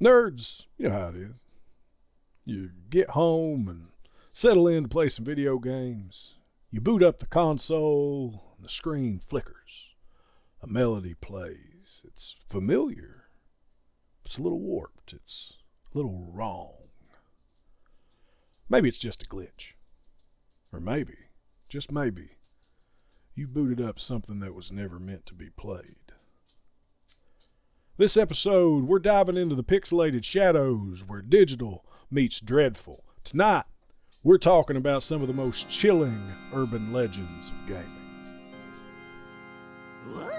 Nerds, you know how it is. You get home and settle in to play some video games. You boot up the console, and the screen flickers. A melody plays. It's familiar. It's a little warped. It's a little wrong. Maybe it's just a glitch. Or maybe, just maybe, you booted up something that was never meant to be played. This episode, we're diving into the pixelated shadows where digital meets dreadful. Tonight, we're talking about some of the most chilling urban legends of gaming. 1,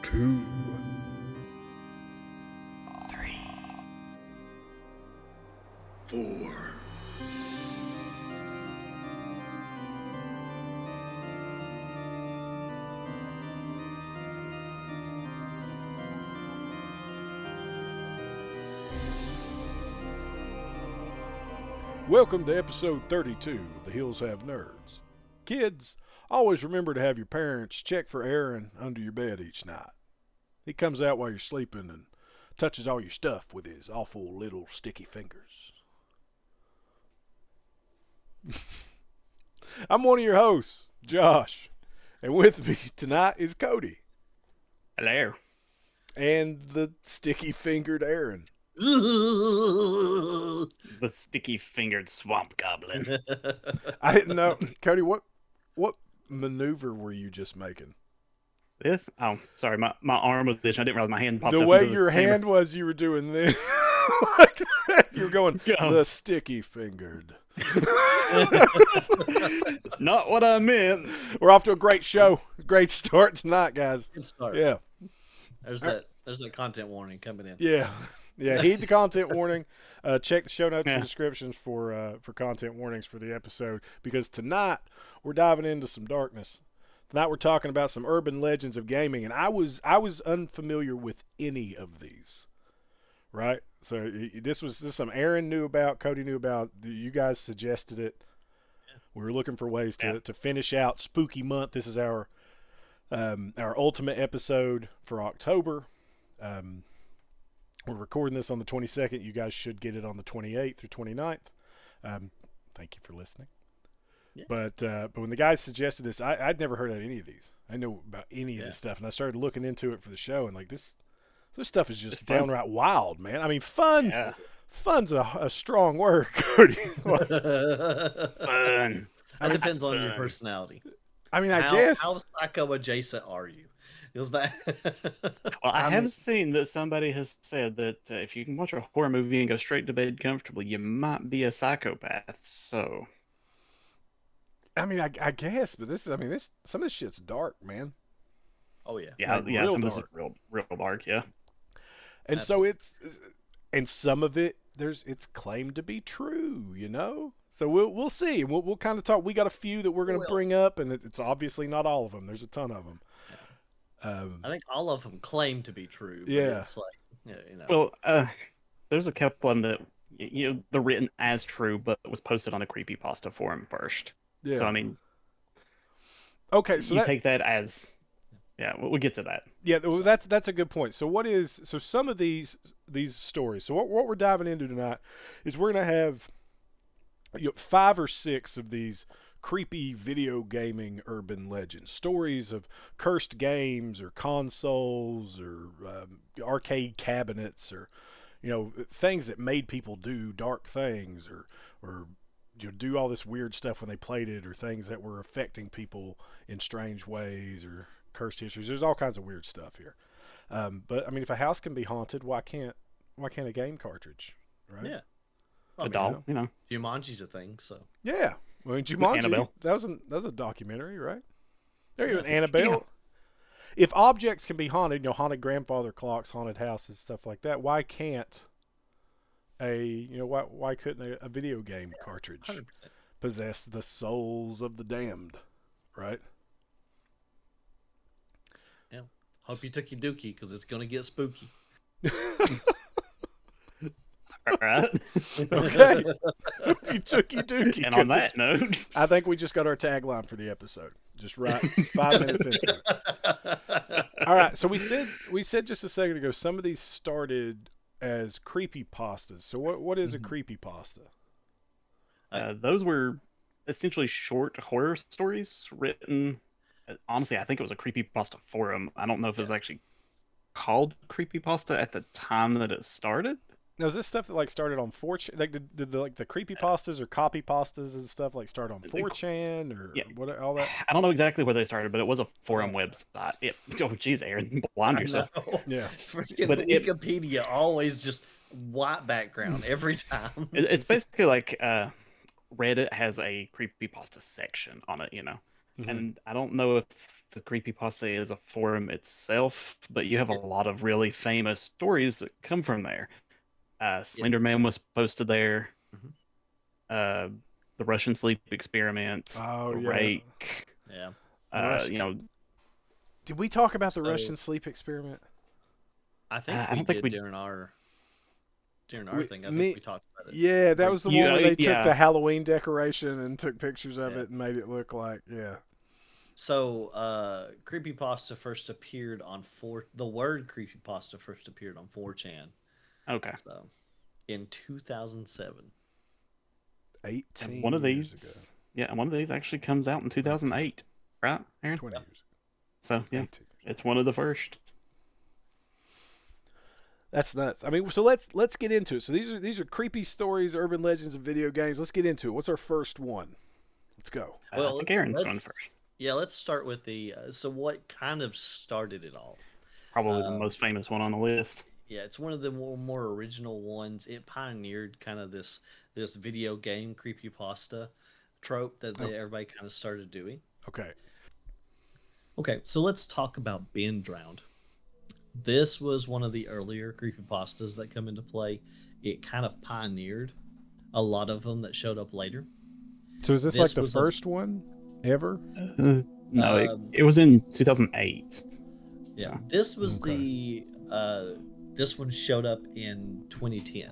2, 3, 4. Welcome to episode 32 of The Hills Have Nerds. Kids, always remember to have your parents check for Aaron under your bed each night. He comes out while you're sleeping and touches all your stuff with his awful little sticky fingers. I'm one of your hosts, Josh, and with me tonight is Cody. Hello. And the sticky-fingered Aaron. The sticky-fingered swamp goblin. I didn't know. Cody, what maneuver were you just making? This? Oh, sorry. My arm was this. I didn't realize my hand popped up. The way your hand was, you were doing this. You were going, the sticky-fingered. Not what I meant. We're off to a great show. Great start tonight, guys. Good start. Yeah. There's that content warning coming in. Yeah. Yeah, heed the content warning. Check the show notes and descriptions for content warnings for the episode, because tonight we're diving into some darkness. Tonight we're talking about some urban legends of gaming, and I was unfamiliar with any of these. Right? So this is some Aaron knew about, Cody knew about. You guys suggested it. Yeah. We were looking for ways to finish out Spooky Month. This is our ultimate episode for October. We're recording this on the 22nd. You guys should get it on the 28th or 29th. Thank you for listening. Yeah. But when the guys suggested this, I'd never heard of any of these. I didn't know about any of this stuff, and I started looking into it for the show, and like this stuff is just downright wild, man. I mean, fun. Yeah. Fun's a strong word, Cody. Fun. That depends on your personality. I mean, I guess. How psycho adjacent are you? Is that? Well, I have seen that somebody has said that if you can watch a horror movie and go straight to bed comfortably, you might be a psychopath. So, I mean, I guess, but some of this shit's dark, man. Oh yeah, yeah. Some of this is real dark, yeah. And so and some of it it's claimed to be true, you know. So we'll see. We'll kind of talk. We got a few that we're going to bring up, and it's obviously not all of them. There's a ton of them. I think all of them claim to be true. But yeah. It's like, you know. Well, there's a couple of them that they're written as true, but it was posted on a creepypasta forum first. Yeah. So I mean, okay, so you take that as. Yeah, we'll get to that. Yeah, well, that's a good point. So some of these stories. So what we're diving into tonight is we're gonna have 5 or 6 of these creepy video gaming urban legends, stories of cursed games or consoles or arcade cabinets, or things that made people do dark things or do all this weird stuff when they played it, or things that were affecting people in strange ways, or cursed histories. There's all kinds of weird stuff here. But I mean, if a house can be haunted, why can't a game cartridge? Right? Yeah. A doll, Jumanji's a thing, so. Yeah. Well, Jumanji, Annabelle. that was a documentary, right? There you go, Annabelle. Yeah. If objects can be haunted, haunted grandfather clocks, haunted houses, stuff like that, why can't why couldn't a video game cartridge 100%. possess the souls of the damned, right? Yeah. Hope you took your Dooky, because it's going to get spooky. All right. Okay. You took your Dooky. And on that note, I think we just got our tagline for the episode. Just right 5 minutes into it. All right. So we said just a second ago some of these started as creepypastas. So what is a creepypasta? Those were essentially short horror stories written. Honestly, I think it was a creepypasta forum. I don't know if it was actually called creepypasta at the time that it started. Now, is this stuff that like started on 4chan? Like, did the creepypastas or copypastas and stuff like start on 4chan or what? All that? I don't know exactly where they started, but it was a forum website. Oh, geez, Aaron, blind yourself. Yeah, freaking Wikipedia always just white background every time. It's basically like Reddit has a creepypasta section on it, and I don't know if the creepypasta is a forum itself, but you have a lot of really famous stories that come from there. Slender Man was posted there. The Russian sleep experiment. Oh, Rake. Yeah. Did we talk about the Russian sleep experiment? I think I don't think we during our thing. I think we talked about it. Yeah, that was the one where they took the Halloween decoration and took pictures of it and made it look like So, creepypasta first appeared on the word creepypasta first appeared on 4chan. Okay. So, in 2007. 18 and one of years these, ago. Yeah, one of these actually comes out in 2008, right, Aaron? 20 years. So, yeah, 18. It's one of the first. That's nuts. I mean, so let's get into it. So these are creepy stories, urban legends, and video games. Let's get into it. What's our first one? Let's go. Well, I think Aaron's going first. Yeah, let's start with the. So, what kind of started it all? Probably the most famous one on the list. Yeah, it's one of the more original ones. It pioneered kind of this video game creepypasta trope that everybody kind of started doing. Okay, so let's talk about Being Drowned. This was one of the earlier creepypastas that come into play. It kind of pioneered a lot of them that showed up later. So is this like the first one ever? No, it was in 2008. Yeah, so. This was this one showed up in 2010.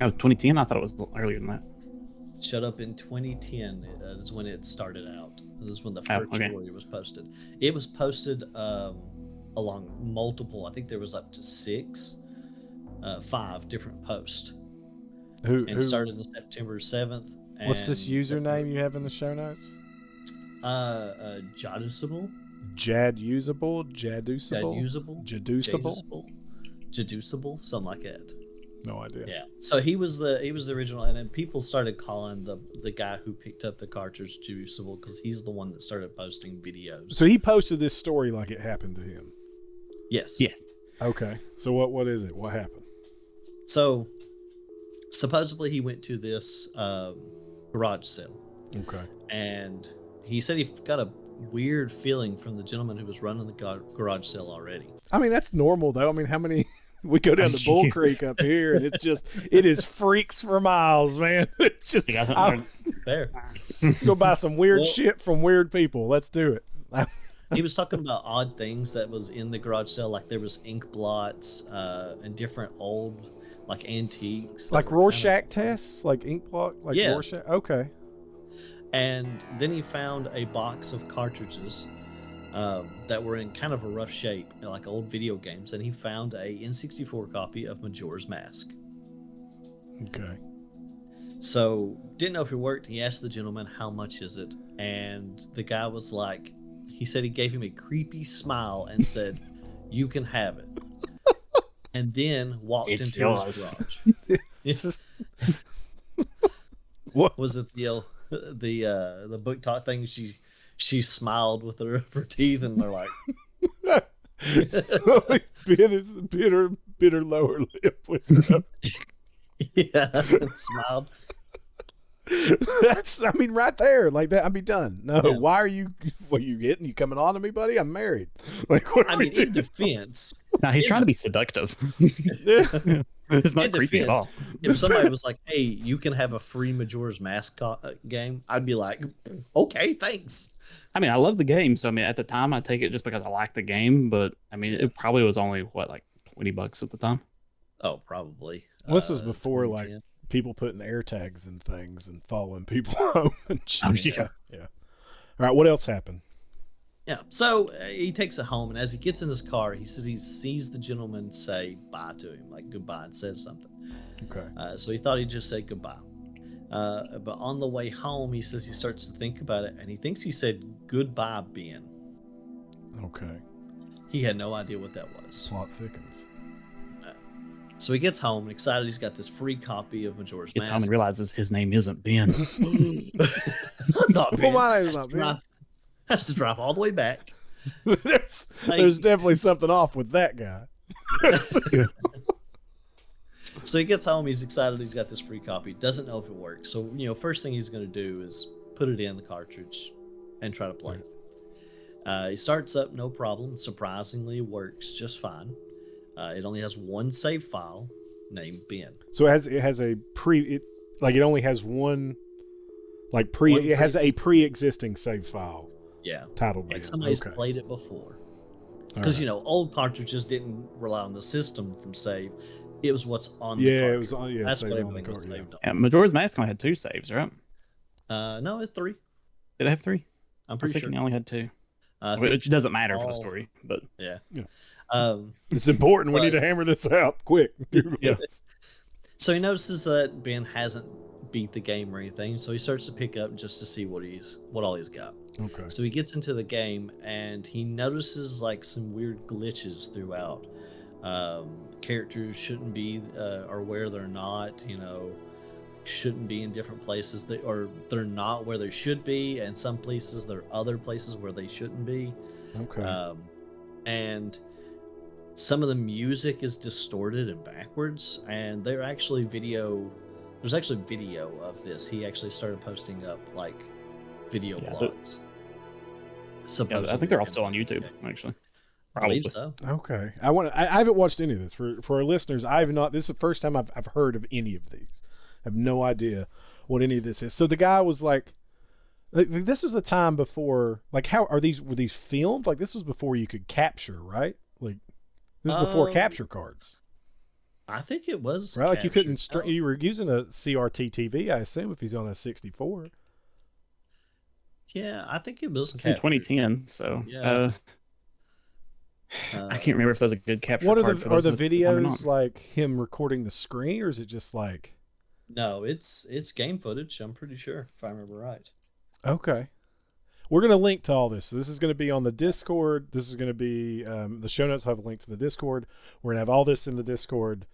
Oh, 2010? I thought it was earlier than that. Showed up in 2010. Is when it started out. This is when the first story was posted. It was posted along multiple. I think there was up to 5 different posts. Who started on September 7th. What's this username you have in the show notes? Jadusable. Jaduceable, something like that. No idea. Yeah. So he was the original, and then people started calling the guy who picked up the cartridge Juiceable because he's the one that started posting videos. So he posted this story like it happened to him. Yes. Okay. So what is it? What happened? So supposedly he went to this garage sale. Okay. And he said he got a weird feeling from the gentleman who was running the garage sale already. I mean, that's normal though. I mean, how many we go down to Bull Creek up here and it is freaks for miles, man. It's just fair. Go buy some weird shit from weird people. Let's do it. He was talking about odd things that was in the garage sale, like there was ink blots and different old like antiques, like Rorschach tests, like ink blot, like Rorschach. Okay. And then he found a box of cartridges that were in kind of a rough shape, like old video games, and he found a N64 copy of Majora's Mask. Okay. So, didn't know if it worked. He asked the gentleman, how much is it? And the guy was like, he said he gave him a creepy smile and said, you can have it. And then walked into his garage. What was it? The book talk thing? She smiled with her teeth, and they're like, bitter lower lip with her. Yeah, smiled. That's, I mean, right there, like that. I'd be done. No, yeah. Why are you? What are you getting? You coming on to me, buddy? I'm married. Like, what? I mean, in defense, no, he's trying to be seductive. It's not creepy at all. If somebody was like, "Hey, you can have a free Majora's Mask game," I'd be like, "Okay, thanks." I mean, I love the game, so I mean, at the time, I take it just because I like the game. But I mean, it probably was only like $20 at the time. Oh, probably. Well, this was before like people putting air tags and things and following people home and shit. Oh, yeah. Yeah. All right, what else happened? Yeah, so he takes it home, and as he gets in his car, he says he sees the gentleman say bye to him, like goodbye, and says something. Okay. So he thought he'd just say goodbye. But on the way home, he says he starts to think about it, and he thinks he said goodbye, Ben. Okay. He had no idea what that was. Plot thickens. So he gets home and excited he's got this free copy of Majora's Mask. Gets home and realizes his name isn't Ben. Not Ben. Well, my name's not Ben. Has to drive all the way back. there's definitely something off with that guy. So he gets home, he's excited he's got this free copy, doesn't know if it works. So, first thing he's going to do is put it in the cartridge and try to play it. He starts up, no problem. Surprisingly, works just fine. It only has one save file named Ben. So it has a it only has one, it has a pre-existing save file. Yeah. Titled Ben. Like somebody's played it before. Because, old cartridges didn't rely on the system from save. It was what's on the cartridge. It was on. Yeah, that's what on the everything was card, saved on. Yeah, Majora's Mask only had 2 saves, right? No, it's 3. Did it have 3? I'm pretty sure sure. it only had 2. Which doesn't matter for the story, but yeah. It's important. We need to hammer this out quick. Yeah. So he notices that Ben hasn't beat the game or anything, so he starts to pick up just to see what all he's got. Okay. So he gets into the game and he notices some weird glitches throughout. Characters shouldn't be or where they're not, shouldn't be in different places, they're not where they should be, and some places there are other places where they shouldn't be. Okay. And some of the music is distorted and backwards, and there's actually video of this. He actually started posting up video blogs. I think they're all still on YouTube, actually. I believe so. Okay. I haven't watched any of this. For our listeners, this is the first time I've heard of any of these. I have no idea what any of this is. So the guy was like this was the time before, were these filmed? This was before you could capture, right? This is before capture cards. I think it was. Right? You couldn't, you were using a CRT TV, I assume, if he's on a 64. Yeah, I think it was in 2010, so yeah. I can't remember if that was a good capture. What are the videos him recording the screen, or is it just No, it's game footage. I'm pretty sure, if I remember right. Okay, we're gonna link to all this. So this is gonna be on the Discord. This is gonna be the show notes will have a link to the Discord. We're gonna have all this in the Discord,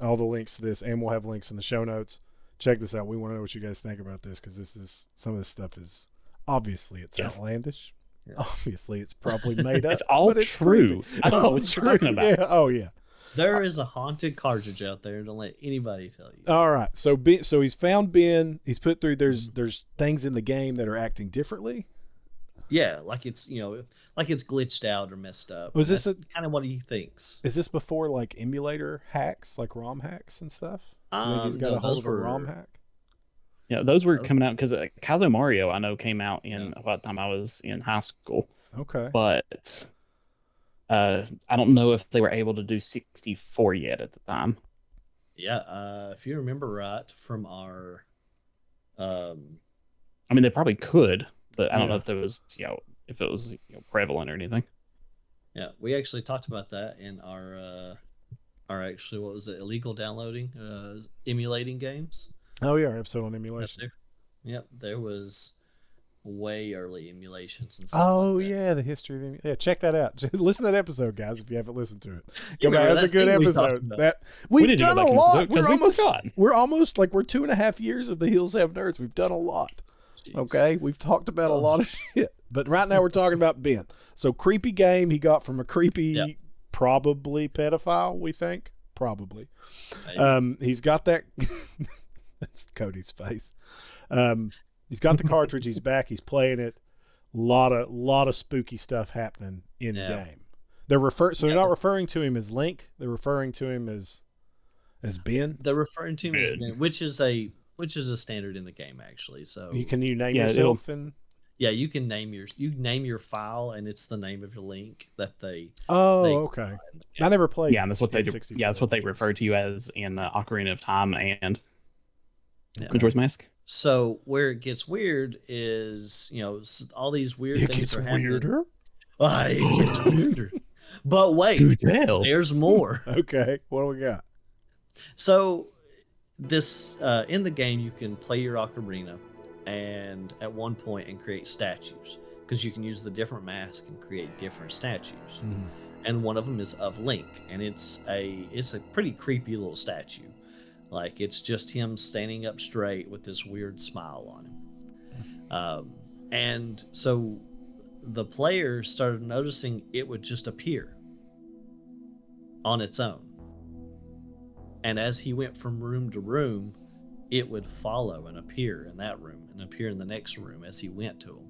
all the links to this, and we'll have links in the show notes. Check this out. We want to know what you guys think about this, because some of this stuff is obviously outlandish. Yeah. Obviously, it's probably made up. It's all true. I don't know what you're talking about. Yeah. Oh, yeah. There is a haunted cartridge out there. Don't let anybody tell you. All right. So he's found Ben. He's put through. There's things in the game that are acting differently. Yeah, it's it's glitched out or messed up. Was this kind of what he thinks? Is this before emulator hacks, ROM hacks and stuff? He's got a hold of a ROM hack. Yeah, those were coming out because Kazo Mario, I know, came out in about the time I was in high school. Okay. But I don't know if they were able to do 64 yet at the time. Yeah, if you remember right from our... I mean, they probably could, but I don't know if there was, if it was prevalent or anything. Yeah, we actually talked about that in our actually, what was it, illegal downloading, emulating games. Oh yeah, our episode on emulation. Yep, there was way early emulations and stuff. Oh yeah, the history of check that out. Listen to that episode, guys, if you haven't listened to it. Go back. That's a good episode. We've done a lot. We're almost we're 2.5 years of the Hills Have Nerds. We've done a lot. Jeez. Okay, we've talked about a lot of shit, but right now we're talking about Ben. So creepy game he got from a creepy, probably pedophile. We think probably. He's got that. That's Cody's face. He's got the cartridge. He's back. He's playing it. Lot of spooky stuff happening in game. They're they're not referring to him as Link. They're referring to him as Ben. They're referring to him as Ben, which is a standard in the game actually. So you name yourself and you can name your file, and it's the name of your Link that they. Okay. I never played. Yeah, and that's what they that's what they refer to you as in Ocarina of Time and Majora's Mask. So where it gets weird is, all these weird It things gets are happening. weirder. It gets weirder. But wait, there's more. Okay, what do we got? So this in the game, you can play your ocarina, and at one point and create statues, because you can use the different mask and create different statues. And one of them is of Link, and it's a pretty creepy little statue. Like, it's just him standing up straight with this weird smile on him. And so the player started noticing it would just appear on its own. And as he went from room to room, it would follow and appear in that room and appear in the next room as he went to them.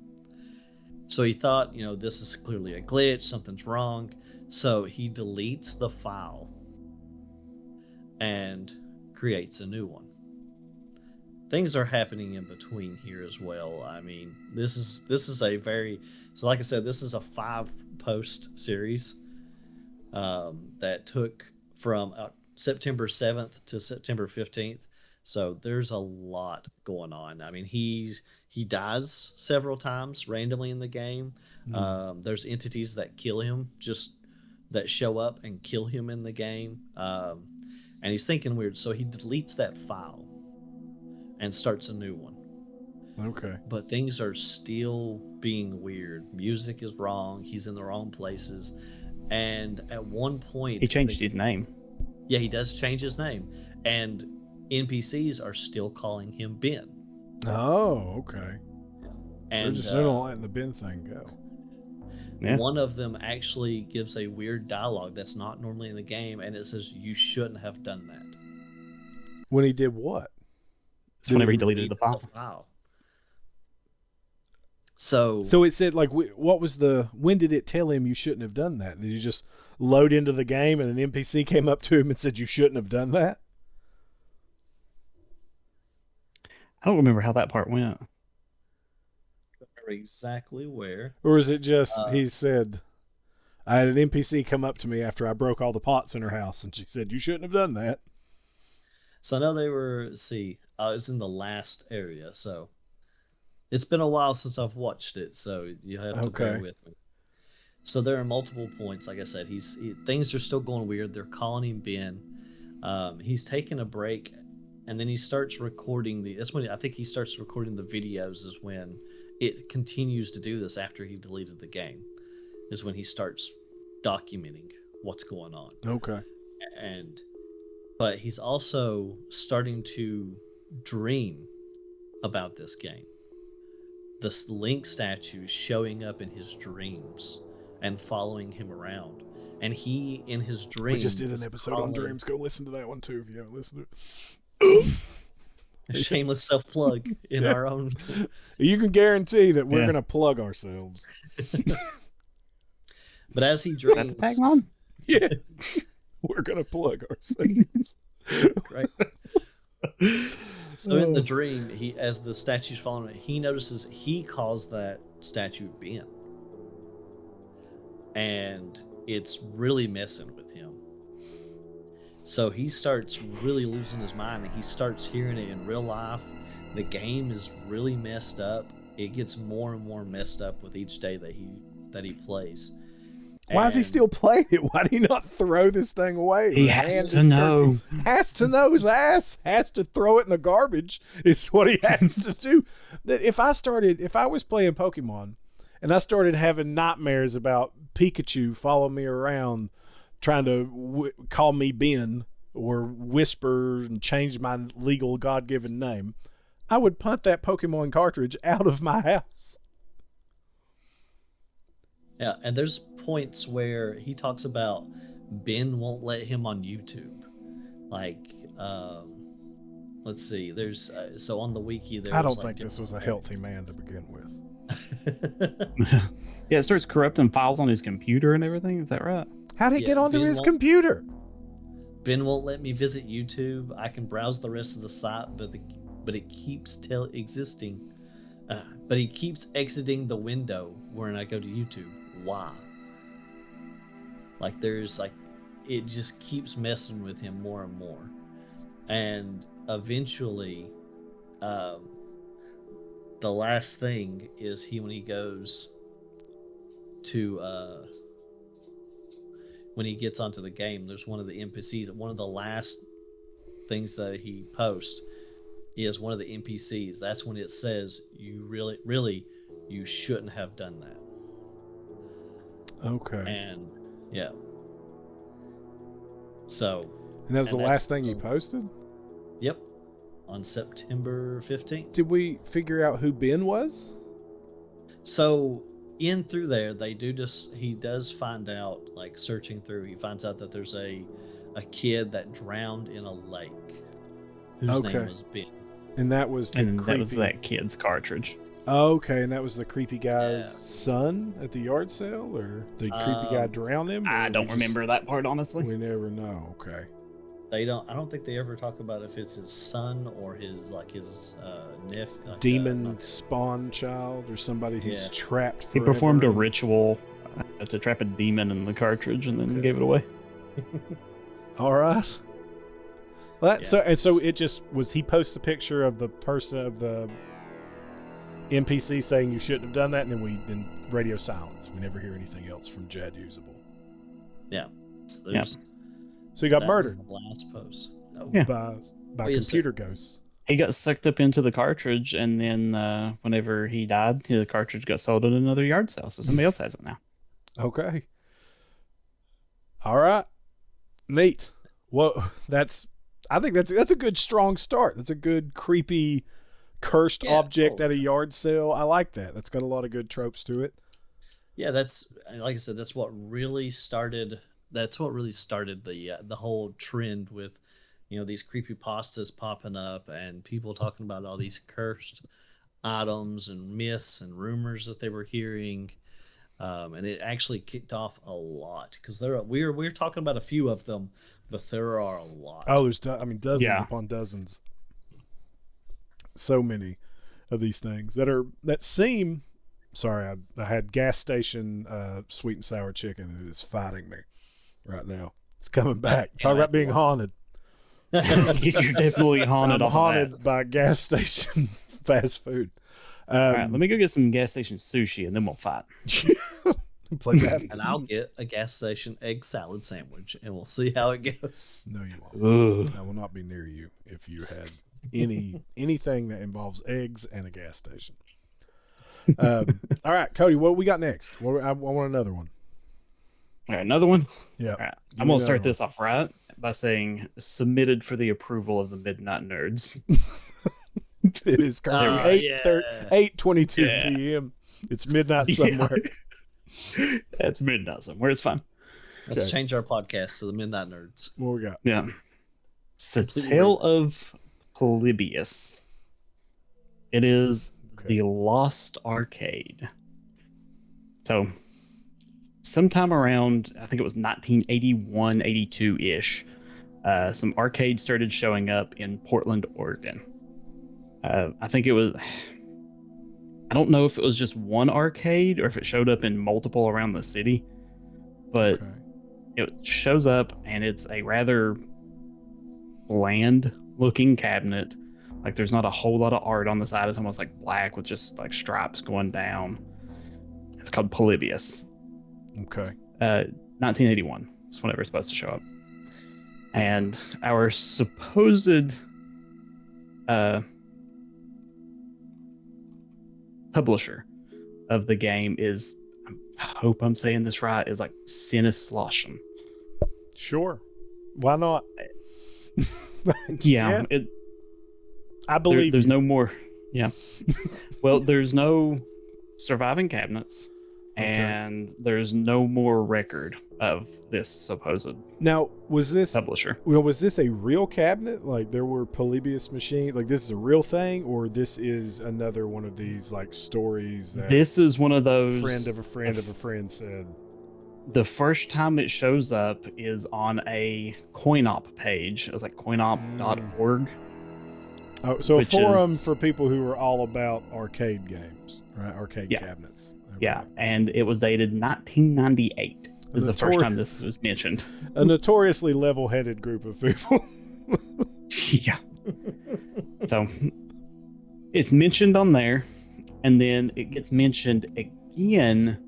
So he thought, this is clearly a glitch, something's wrong. So he deletes the file and creates a new one. Things are happening in between here as well. I mean, this is a very, so like I said, this is a 5-post series that took from September 7th to September 15th. So there's a lot going on. I mean, he dies several times randomly in the game. There's entities that kill him, that show up and kill him in the game. And he's thinking weird, so he deletes that file and starts a new one. Okay. But things are still being weird. Music is wrong. He's in the wrong places. And at one point, he changed his name. Yeah, he does change his name. And NPCs are still calling him Ben. Oh, okay. And they're not letting the Ben thing go. Yeah. One of them actually gives a weird dialogue that's not normally in the game, and it says, "You shouldn't have done that." When he did what? It's whenever he deleted the file. So it said, like, what was when did it tell him you shouldn't have done that? Did you just load into the game and an NPC came up to him and said you shouldn't have done that? I don't remember how that part went. Exactly where. Or is it just he said, I had an NPC come up to me after I broke all the pots in her house and she said you shouldn't have done that? So I know they were, it was in the last area, so it's been a while since I've watched it, so you have to bear with me. So there are multiple points, like I said, things are still going weird. They're calling him Ben. He's taking a break, and then he starts recording that's when I think he starts recording the videos, is when it continues to do this after he deleted the game, is when he starts documenting what's going on. Okay. But he's also starting to dream about this game. This Link statue showing up in his dreams and following him around. And he, in his dreams... We just did an episode on dreams. Go listen to that one, too, if you haven't listened to it. Shameless self-plug in our own... You can guarantee that we're going to plug ourselves. But as he dreams... Is that the tagline? Yeah. We're going to plug ourselves. Right. So in the dream, as the statue's following him, he notices he calls that statue Ben. And it's really messing with him. So he starts really losing his mind, and he starts hearing it in real life. The game is really messed up. It gets more and more messed up with each day that he plays. Why is he still playing it? Why did he not throw this thing away? He has to know. Has to know. His ass has to throw it in the garbage. Is what he has to do. If I was playing Pokemon and I started having nightmares about Pikachu following me around, trying to call me Ben or whisper and change my legal God-given name, I would punt that Pokemon cartridge out of my house. Yeah, and there's points where he talks about Ben won't let him on YouTube. Like, let's see, there's so on the wiki there. I don't think this was a healthy man to begin with. Yeah, it starts corrupting files on his computer and everything. Is that right? How'd he get onto his computer? Ben won't let me visit YouTube. I can browse the rest of the site, but it keeps existing. But he keeps exiting the window when I go to YouTube. Why? It just keeps messing with him more and more. And eventually, the last thing is when he goes to when he gets onto the game, there's one of the NPCs. One of the last things that he posts is one of the NPCs. That's when it says you really you shouldn't have done that. Okay. And yeah. So. And that was the last thing you posted? Yep. On September 15th. Did we figure out who Ben was? So in through there, he does find out, like searching through, he finds out that there's a kid that drowned in a lake whose name was Ben. And that was that kid's cartridge. Okay, and that was the creepy guy's son at the yard sale, or the creepy guy drowned him? I don't remember that part, honestly. We never know. Okay. I don't think they ever talk about if it's his son or his nephew, demon spawn child, or somebody who's trapped forever. He performed a ritual to trap a demon in the cartridge and then gave it away. All right. Well, so it just was. He posts a picture of the person, of the NPC, saying you shouldn't have done that, and then radio silence. We never hear anything else from Jed Usable. Yeah. So he got murdered. The last post. By computer ghosts. He got sucked up into the cartridge, and then whenever he died, the cartridge got sold at another yard sale, so somebody else has it now. Okay. All right. Neat. Well, I think that's a good strong start. That's a good creepy cursed object at a yard sale. I like that. That's got a lot of good tropes to it. Yeah, that's, like I said, that's what really started the whole trend with, these creepypastas popping up and people talking about all these cursed items and myths and rumors that they were hearing. And it actually kicked off a lot, because we're talking about a few of them, but there are a lot. Oh, there's dozens upon dozens. So many of these things that seem. Sorry, I had gas station sweet and sour chicken, and it is fighting me right now. It's coming back. Talk about being haunted. You're definitely haunted. I'm haunted by gas station fast food. All right, let me go get some gas station sushi, and then we'll fight. Play that. And I'll get a gas station egg salad sandwich, and we'll see how it goes. No, you won't. I will not be near you if you had anything that involves eggs and a gas station. All right, Cody, what we got next? I want another one. All right, another one? Yeah. All right. I'm going to start this off right by saying submitted for the approval of the Midnight Nerds. It is currently 8:22 p.m. It's midnight somewhere. It's midnight somewhere. It's fine. Let's change our podcast to the Midnight Nerds. What we got? Yeah. It's the Tale of Polybius. It is the Lost Arcade. So, sometime around, I think it was 1981, 82-ish, some arcades started showing up in Portland, Oregon. I think it was, I don't know if it was just one arcade or if it showed up in multiple around the city, but it shows up and it's a rather bland looking cabinet. Like there's not a whole lot of art on the side. It's almost like black with just like stripes going down. It's called Polybius. Okay. 1981 is whenever it's supposed to show up. And our supposed publisher of the game is, I hope I'm saying this right, is like Sinnesloshen. Sure. Why not? Yeah. I believe there's no more. Yeah. Well, there's no surviving cabinets, and there's no more record of this supposed publisher. Was this a real cabinet? Like there were Polybius machines? Like this is a real thing, or this is another one of these like stories that this is one of those friend of a friend of a friend said? The first time it shows up is on a CoinOp page. It was like coinop.org. Oh, so a forum for people who are all about arcade games, right? Arcade cabinets. Okay. Yeah, and it was dated 1998. This is the first time this was mentioned. A notoriously level-headed group of people. Yeah. So it's mentioned on there, And then it gets mentioned again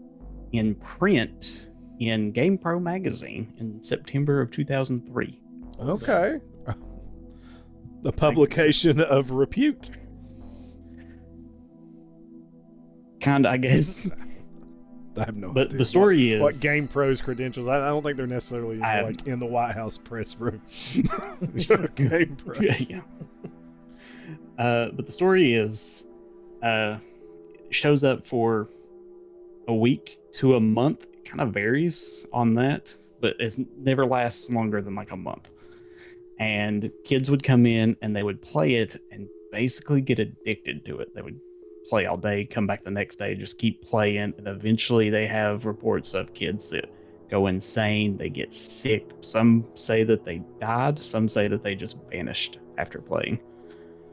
in print in GamePro magazine in September of 2003. Okay. The publication of repute. Kind of, I guess. I have no But idea. the story is... What GamePro's credentials? I don't think they're necessarily like in the White House press room. GamePro. Yeah. But the story is... shows up for a week to a month. It kind of varies on that, but it never lasts longer than like a month. And kids would come in and they would play it and basically get addicted to it. They would play all day, come back the next day, just keep playing, and eventually they have reports of kids that go insane, they get sick. Some say that they died, some say that they just vanished after playing.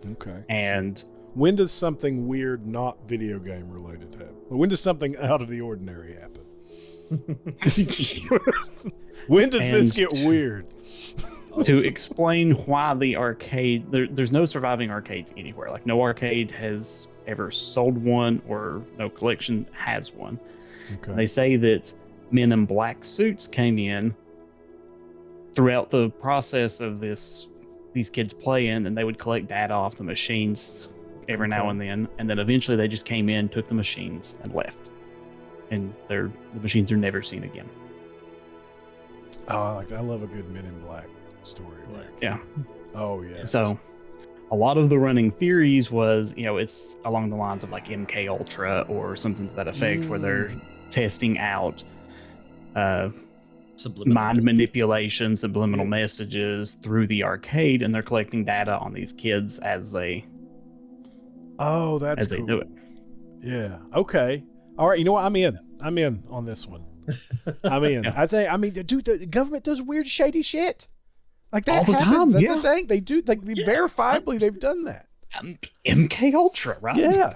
Okay. And when does something weird, not video game related happen? When does something out of the ordinary happen? When does this get weird? To explain why the arcade, there's no surviving arcades anywhere. Like, no arcade has ever sold one, or no collection has one. Okay. They say that men in black suits came in throughout the process of these kids playing, and they would collect data off the machines every now and then eventually they just came in, took the machines, and left. And the machines are never seen again. Oh, I love a good Men in Black story. Yeah. Oh, yeah. So a lot of the running theories was, it's along the lines of like MK Ultra or something to that effect, where they're testing out mind manipulation, subliminal messages through the arcade, and they're collecting data on these kids as they that's they cool. do it. Yeah. Okay. All right. You know what? I'm in on this one. I'm in. Yeah. Dude, the government does weird, shady shit. Like that all the happens. time. That's the thing. They do. Like, verifiably, they've done that. MK Ultra, right? Yeah.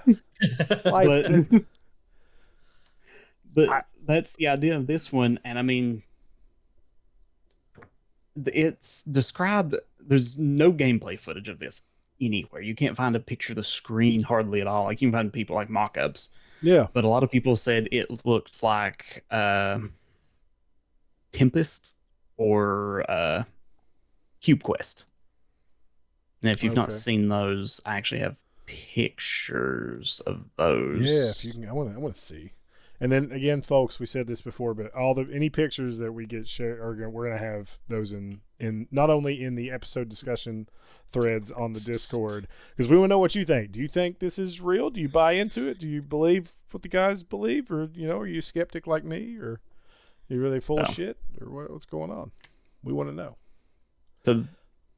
But that's the idea of this one, and I mean, it's described. There's no gameplay footage of this anywhere. You can't find a picture of the screen hardly at all. Like, you can find people like mock-ups. Yeah. But a lot of people said it looked like Tempest or Cube Quest. And if you've not seen those, I actually have pictures of those. Yeah, if you can, I want to see. And then again, folks, we said this before, but any pictures that we get shared we're gonna have those in not only in the episode discussion threads on the Discord, because we want to know what you think. Do you think this is real? Do you buy into it? Do you believe what the guys believe, or are you a skeptic like me, or are you really full of shit, or what's going on? We want to know. So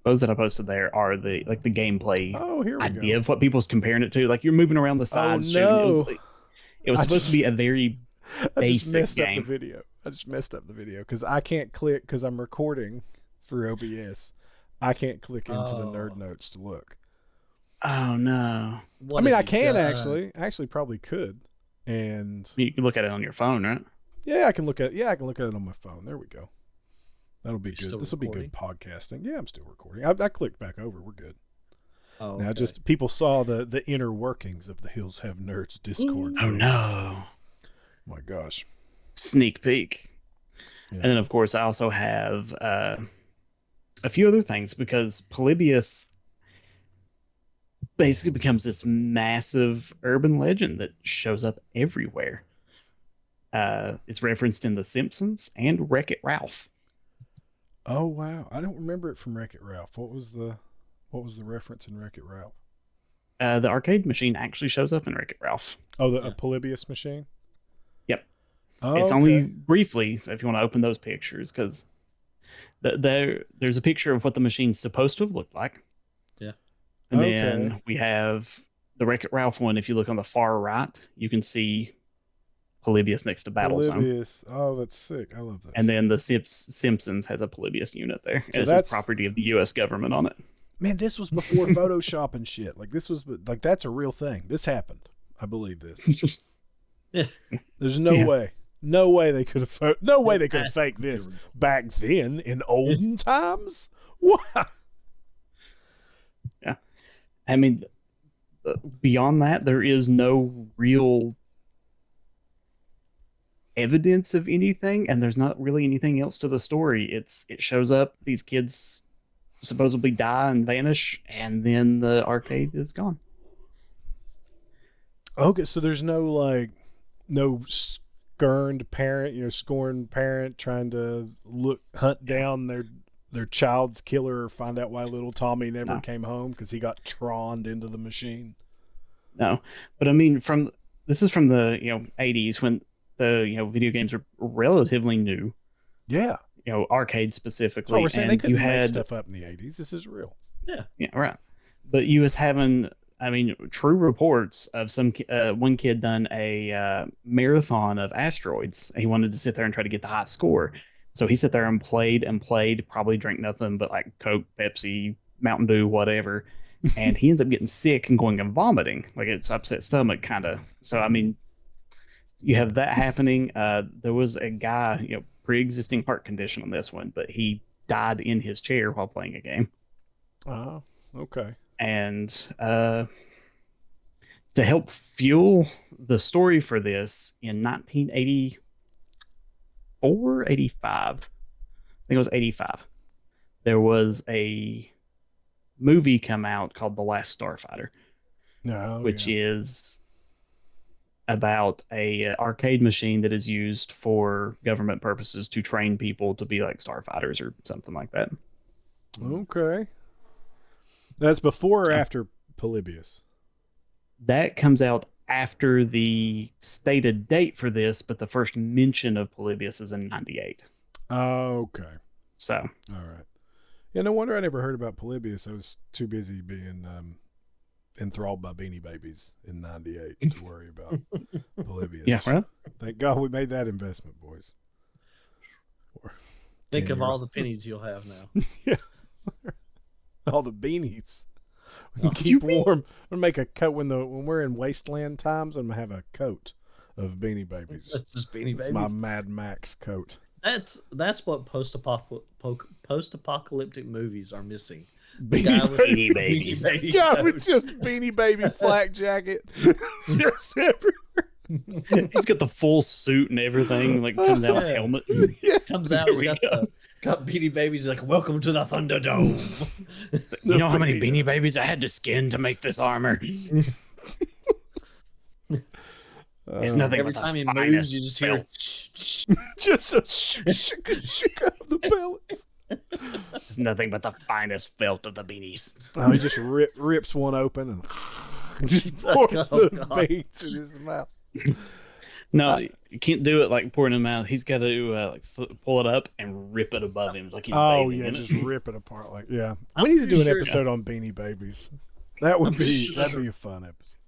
those that I posted there are the gameplay idea of what people's comparing it to. Like, you're moving around the sides. It was supposed to be a very basic game. I just messed up the video because I can't click, because I'm recording through OBS. I can't click into the nerd notes to look. Oh no! I can actually. I actually probably could. And you can look at it on your phone, right? Yeah, I can look at it on my phone. There we go. That'll be good. This will be good podcasting. Yeah, I'm still recording. I clicked back over. We're good. Oh, now, just people saw the inner workings of the Hills Have Nerds Discord. Oh no! My gosh! Sneak peek. Yeah. And then, of course, I also have a few other things, because Polybius basically becomes this massive urban legend that shows up everywhere. It's referenced in The Simpsons and Wreck-It Ralph. Oh wow! I don't remember it from Wreck-It Ralph. What was the reference in Wreck-It Ralph? The arcade machine actually shows up in Wreck-It Ralph. Oh, a Polybius machine? Yep. Oh, it's only briefly, so if you want to open those pictures, because there's a picture of what the machine's supposed to have looked like. Yeah. And then we have the Wreck-It Ralph one. If you look on the far right, you can see Polybius next to Battle Polybius. Zone. Oh, that's sick. I love that. And then the Simpsons has a Polybius unit there. So that's property of the U.S. government on it. Man, this was before Photoshop and shit. Like, this was like, that's a real thing. This happened. I believe this. Yeah. There's no way. No way they could have. No way they could have faked this back then in olden times. What? Yeah, I mean, beyond that, there is no real evidence of anything, and there's not really anything else to the story. It shows up, these kids supposedly die and vanish, and then the arcade is gone. Okay, so there's no scorned parent trying to hunt down their child's killer or find out why little Tommy never came home because he got troned into the machine. No, but I mean, this is from the 80s when the video games are relatively new. Yeah, arcade specifically. Oh, we're saying and they couldn't you had make stuff up in the 80s. This is real. Yeah, right. But you was having, true reports of some one kid done a marathon of asteroids. He wanted to sit there and try to get the high score. So he sat there and played, probably drank nothing but like Coke, Pepsi, Mountain Dew, whatever. And he ends up getting sick and going and vomiting. Like it's upset stomach kind of. So, you have that happening. There was a guy, pre-existing heart condition on this one, but he died in his chair while playing a game. Oh, okay. And to help fuel the story for this, in 1984, 85, I think it was 85, there was a movie come out called The Last Starfighter, which is about a arcade machine that is used for government purposes to train people to be like starfighters or something like that. Okay. That's before or after Polybius? That comes out after the stated date for this, but the first mention of Polybius is in 98. Okay. So. All right. Yeah, no wonder I never heard about Polybius. I was too busy being enthralled by Beanie Babies in 98 to worry about Polybius. Yeah, right? Thank God we made that investment, boys. Think of all the pennies you'll have now. Yeah. All the beanies. We can keep warm. I'm gonna make a coat when we're in wasteland times. I'm gonna have a coat of Beanie Babies. That's just Beanie Babies. It's my Mad Max coat. That's what post-apocalyptic movies are missing. Beanie Babies. God, with just Beanie Baby flak jacket, just everywhere. He's got the full suit and everything, like comes out with helmet. Yeah. Comes out, he's got Beanie Babies. He's like, "Welcome to the Thunderdome." You know how many Beanie Babies I had to skin to make this armor? It's nothing. Every time he moves, you just hear just a shook of the pellets. It's nothing but the finest felt of the beanies. Oh, he just rips one open and just pours the beans in his mouth. No, you can't do it like pouring in the mouth. He's got to pull it up and rip it above him, like he's bathing in just it. rip it apart. We need to do an episode on Beanie Babies. That'd be a fun episode.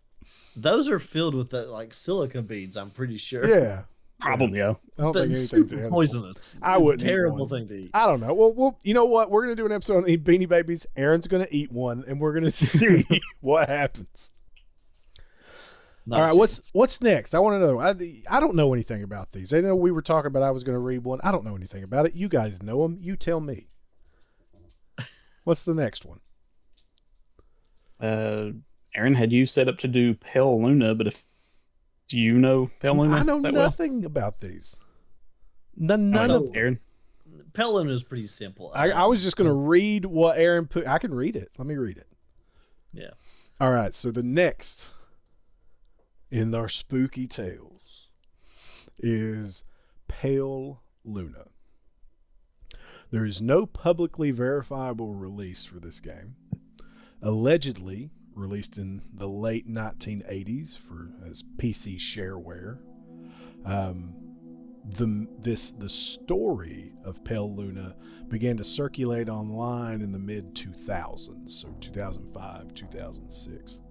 Those are filled with silica beads. I'm pretty sure. Yeah, probably. Yeah, I don't think That's anything's super poisonous. I wouldn't. Terrible thing to eat. I don't know. Well, you know what? We're gonna do an episode on Beanie Babies. Aaron's gonna eat one, and we're gonna see what happens. All right, what's next? I want to know. I don't know anything about these. I know we were talking about I was going to read one. I don't know anything about it. You guys know them. You tell me. What's the next one? Aaron, had you set up to do Pale Luna, but do you know Pale Luna? I know nothing about these. None of Aaron. Pale Luna is pretty simple. I was just going to read what Aaron put. I can read it. Let me read it. Yeah. All right. So the next in our spooky tales is Pale Luna. There is no publicly verifiable release for this game. Allegedly released in the late 1980s as PC shareware. The story of Pale Luna began to circulate online in the mid 2000s, so 2005, 2006.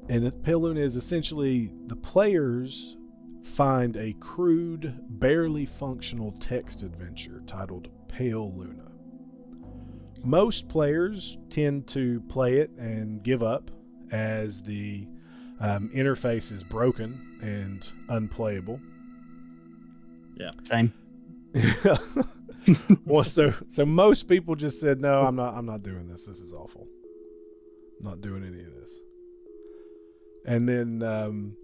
And Pale Luna is essentially the players find a crude, barely functional text adventure titled Pale Luna. Most players tend to play it and give up as the interface is broken and unplayable. Yeah, same. Well, so most people just said, "No, I'm not doing this. This is awful." Not doing any of this. And then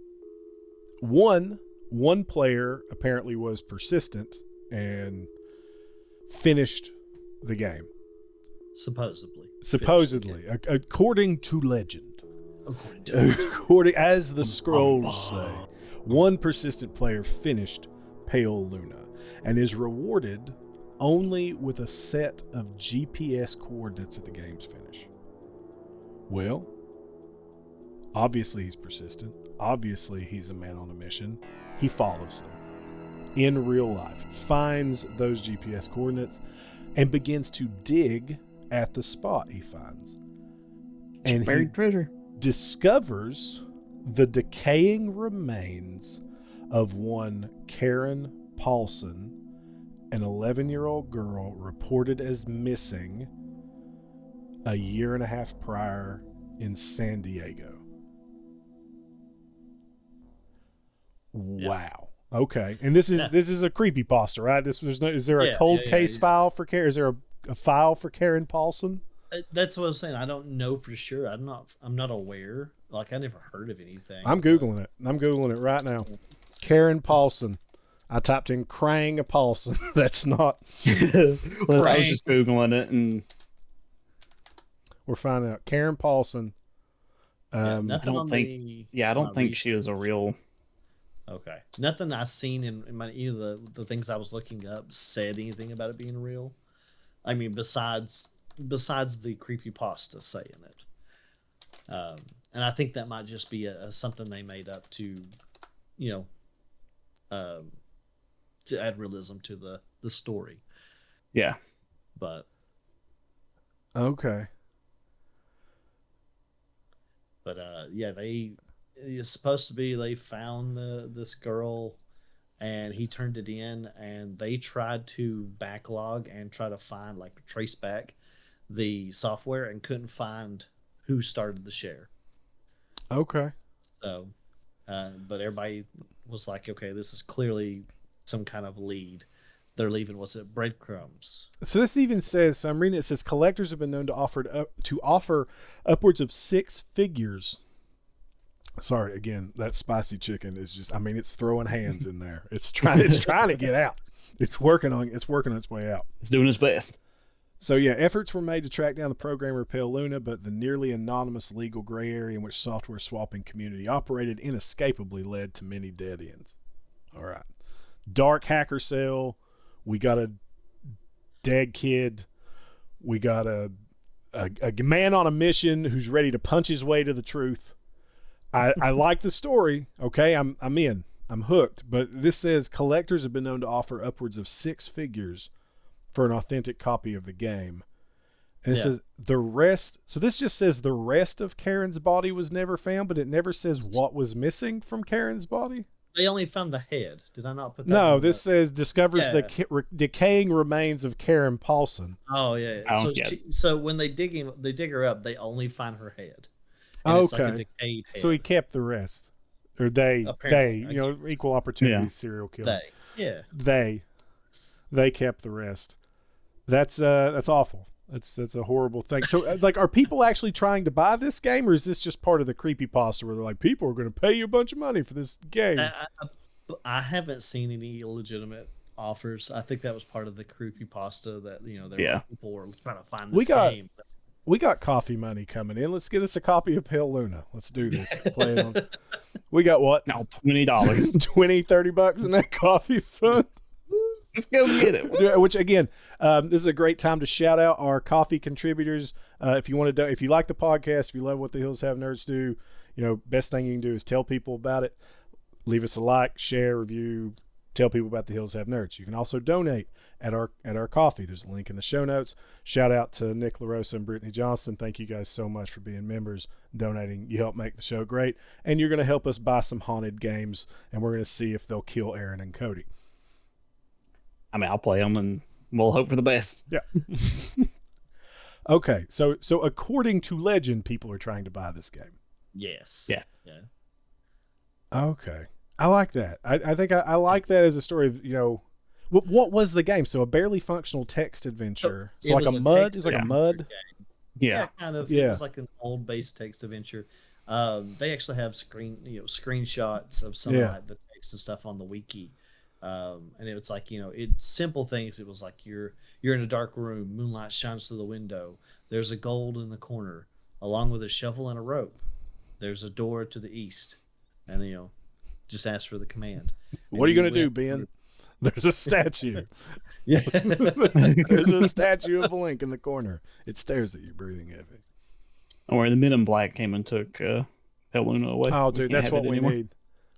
one player apparently was persistent and finished the game. Supposedly, according to legend. According as the scrolls say, one persistent player finished Pale Luna and is rewarded only with a set of GPS coordinates at the game's finish. Well, obviously he's persistent. Obviously he's a man on a mission. He follows them in real life, finds those GPS coordinates, and begins to dig at the spot he finds. And buried treasure. Discovers the decaying remains of one Karen Paulson, an 11-year-old girl reported as missing a year and a half prior in San Diego. Wow. Okay. And this is a creepypasta, right? Is there a cold case file for Karen? Is there a file for Karen Paulson? That's what I'm saying. I don't know for sure. I'm not aware. Like, I never heard of anything. I'm Googling it right now. Karen Paulson. I typed in Krang Paulson. That's not. Well, I was just Googling it, and we're finding out Karen Paulson. I don't think she was a real. Okay. Nothing I've seen in either of the things I was looking up said anything about it being real. I mean, besides the creepypasta saying it. And I think that might just be something they made up to, to add realism to the story. Yeah. But. Okay. But, it's supposed to be they found this girl and he turned it in, and they tried to backlog and try to find, like, trace back the software and couldn't find who started the share. Okay. So, but everybody was like, okay, this is clearly some kind of lead. They're leaving, breadcrumbs. So this even says, so I'm reading it says collectors have been known to offer upwards of 6 figures. Sorry, again, that spicy chicken is just, I mean, it's throwing hands in there. It's trying to get out. It's working its way out. It's doing its best. So yeah, efforts were made to track down the programmer Pale Luna, but the nearly anonymous legal gray area in which software swapping community operated inescapably led to many dead ends. All right. Dark hacker cell. We got a dead kid. We got a man on a mission who's ready to punch his way to the truth. I like the story. Okay, I'm in. I'm hooked. But this says collectors have been known to offer upwards of 6 figures for an authentic copy of the game. And it says the rest. So this just says the rest of Karen's body was never found, but it never says what was missing from Karen's body. They only found the head. Did I not put that? No, this says discovers the decaying remains of Karen Paulson. Oh yeah. So when they dig her up, they only find her head. And it's like a decayed head. So he kept the rest, or they, equal opportunity serial killer. They kept the rest. That's awful. That's a horrible thing. So, like, are people actually trying to buy this game, or is this just part of the creepypasta where they're like, people are going to pay you a bunch of money for this game? I haven't seen any illegitimate offers. I think that was part of the creepypasta that people were trying to find this game. We got coffee money coming in. Let's get us a copy of Pale Luna. Let's do this. Play it on. We got what? Now $20. $20-$30 in that coffee fund. Let's go get it. Which again, this is a great time to shout out our coffee contributors. If you want to, if you like the podcast, if you love what the Hills Have Nerds do, best thing you can do is tell people about it. Leave us a like, share, review, tell people about the Hills Have Nerds. You can also donate at our coffee. There's a link in the show notes. Shout out to Nick Rosa and Brittany Johnston. Thank you guys so much for being members, donating. You help make the show great, and you're going to help us buy some haunted games, and we're going to see if they'll kill Aaron and Cody. I mean, I'll play them, and we'll hope for the best. Yeah. Okay, so according to legend, people are trying to buy this game. Yes. Yeah. Okay, I like that. I think I like that as a story of What was the game? So a barely functional text adventure. So like a mud? It's like a mud Yeah. kind of. Yeah. It was like an old base text adventure. They actually have screenshots of some of like the text and stuff on the wiki. And it was like, it's simple things. It was like you're in a dark room, moonlight shines through the window. There's a gold in the corner, along with a shovel and a rope. There's a door to the east, and just ask for the command. What are you gonna do, Ben? There's a statue. Yeah. There's a statue of Link in the corner. It stares at you, breathing heavy. Or the Men in Black came and took Luna away. Oh, dude, that's what we need.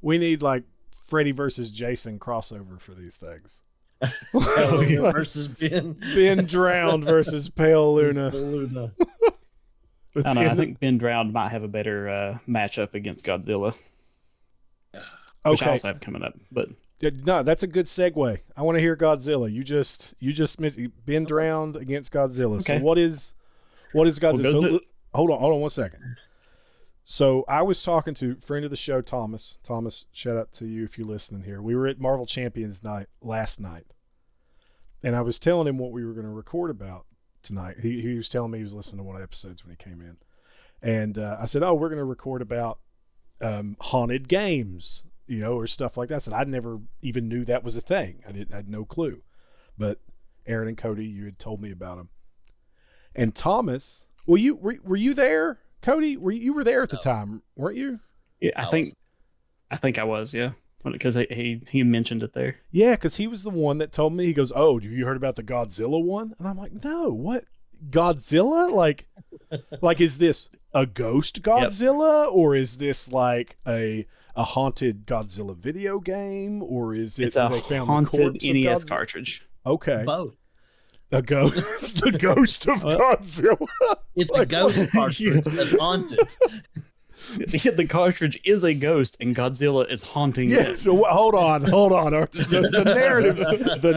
We need like Freddy versus Jason crossover for these things. Versus Ben. Ben Drowned versus Pale Luna. I don't know. I think Ben Drowned might have a better matchup against Godzilla. Which I also have coming up, but no, that's a good segue. I want to hear Godzilla. You just mentioned Ben Drowned against Godzilla. Okay. So what is Godzilla? Hold on 1 second. So I was talking to a friend of the show, Thomas. Thomas, shout out to you if you're listening here. We were at Marvel Champions Night last night, and I was telling him what we were going to record about tonight. He was telling me he was listening to one of the episodes when he came in, and I said, "Oh, we're going to record about haunted games." Or stuff like that. So I never even knew that was a thing. I had no clue. But Aaron and Cody, you had told me about them. And Thomas, were you there, Cody? You were there at the time, weren't you? Yeah, I think I was, yeah. Because he mentioned it there. Yeah, because he was the one that told me. He goes, "Oh, have you heard about the Godzilla one?" And I'm like, "No, what? Godzilla? Like is this a ghost Godzilla, or is this like a haunted Godzilla video game, or is it they found haunted NES cartridge? Okay, both. The ghost of Godzilla. It's a ghost cartridge that's haunted. The cartridge is a ghost, and Godzilla is haunting it. So hold on. The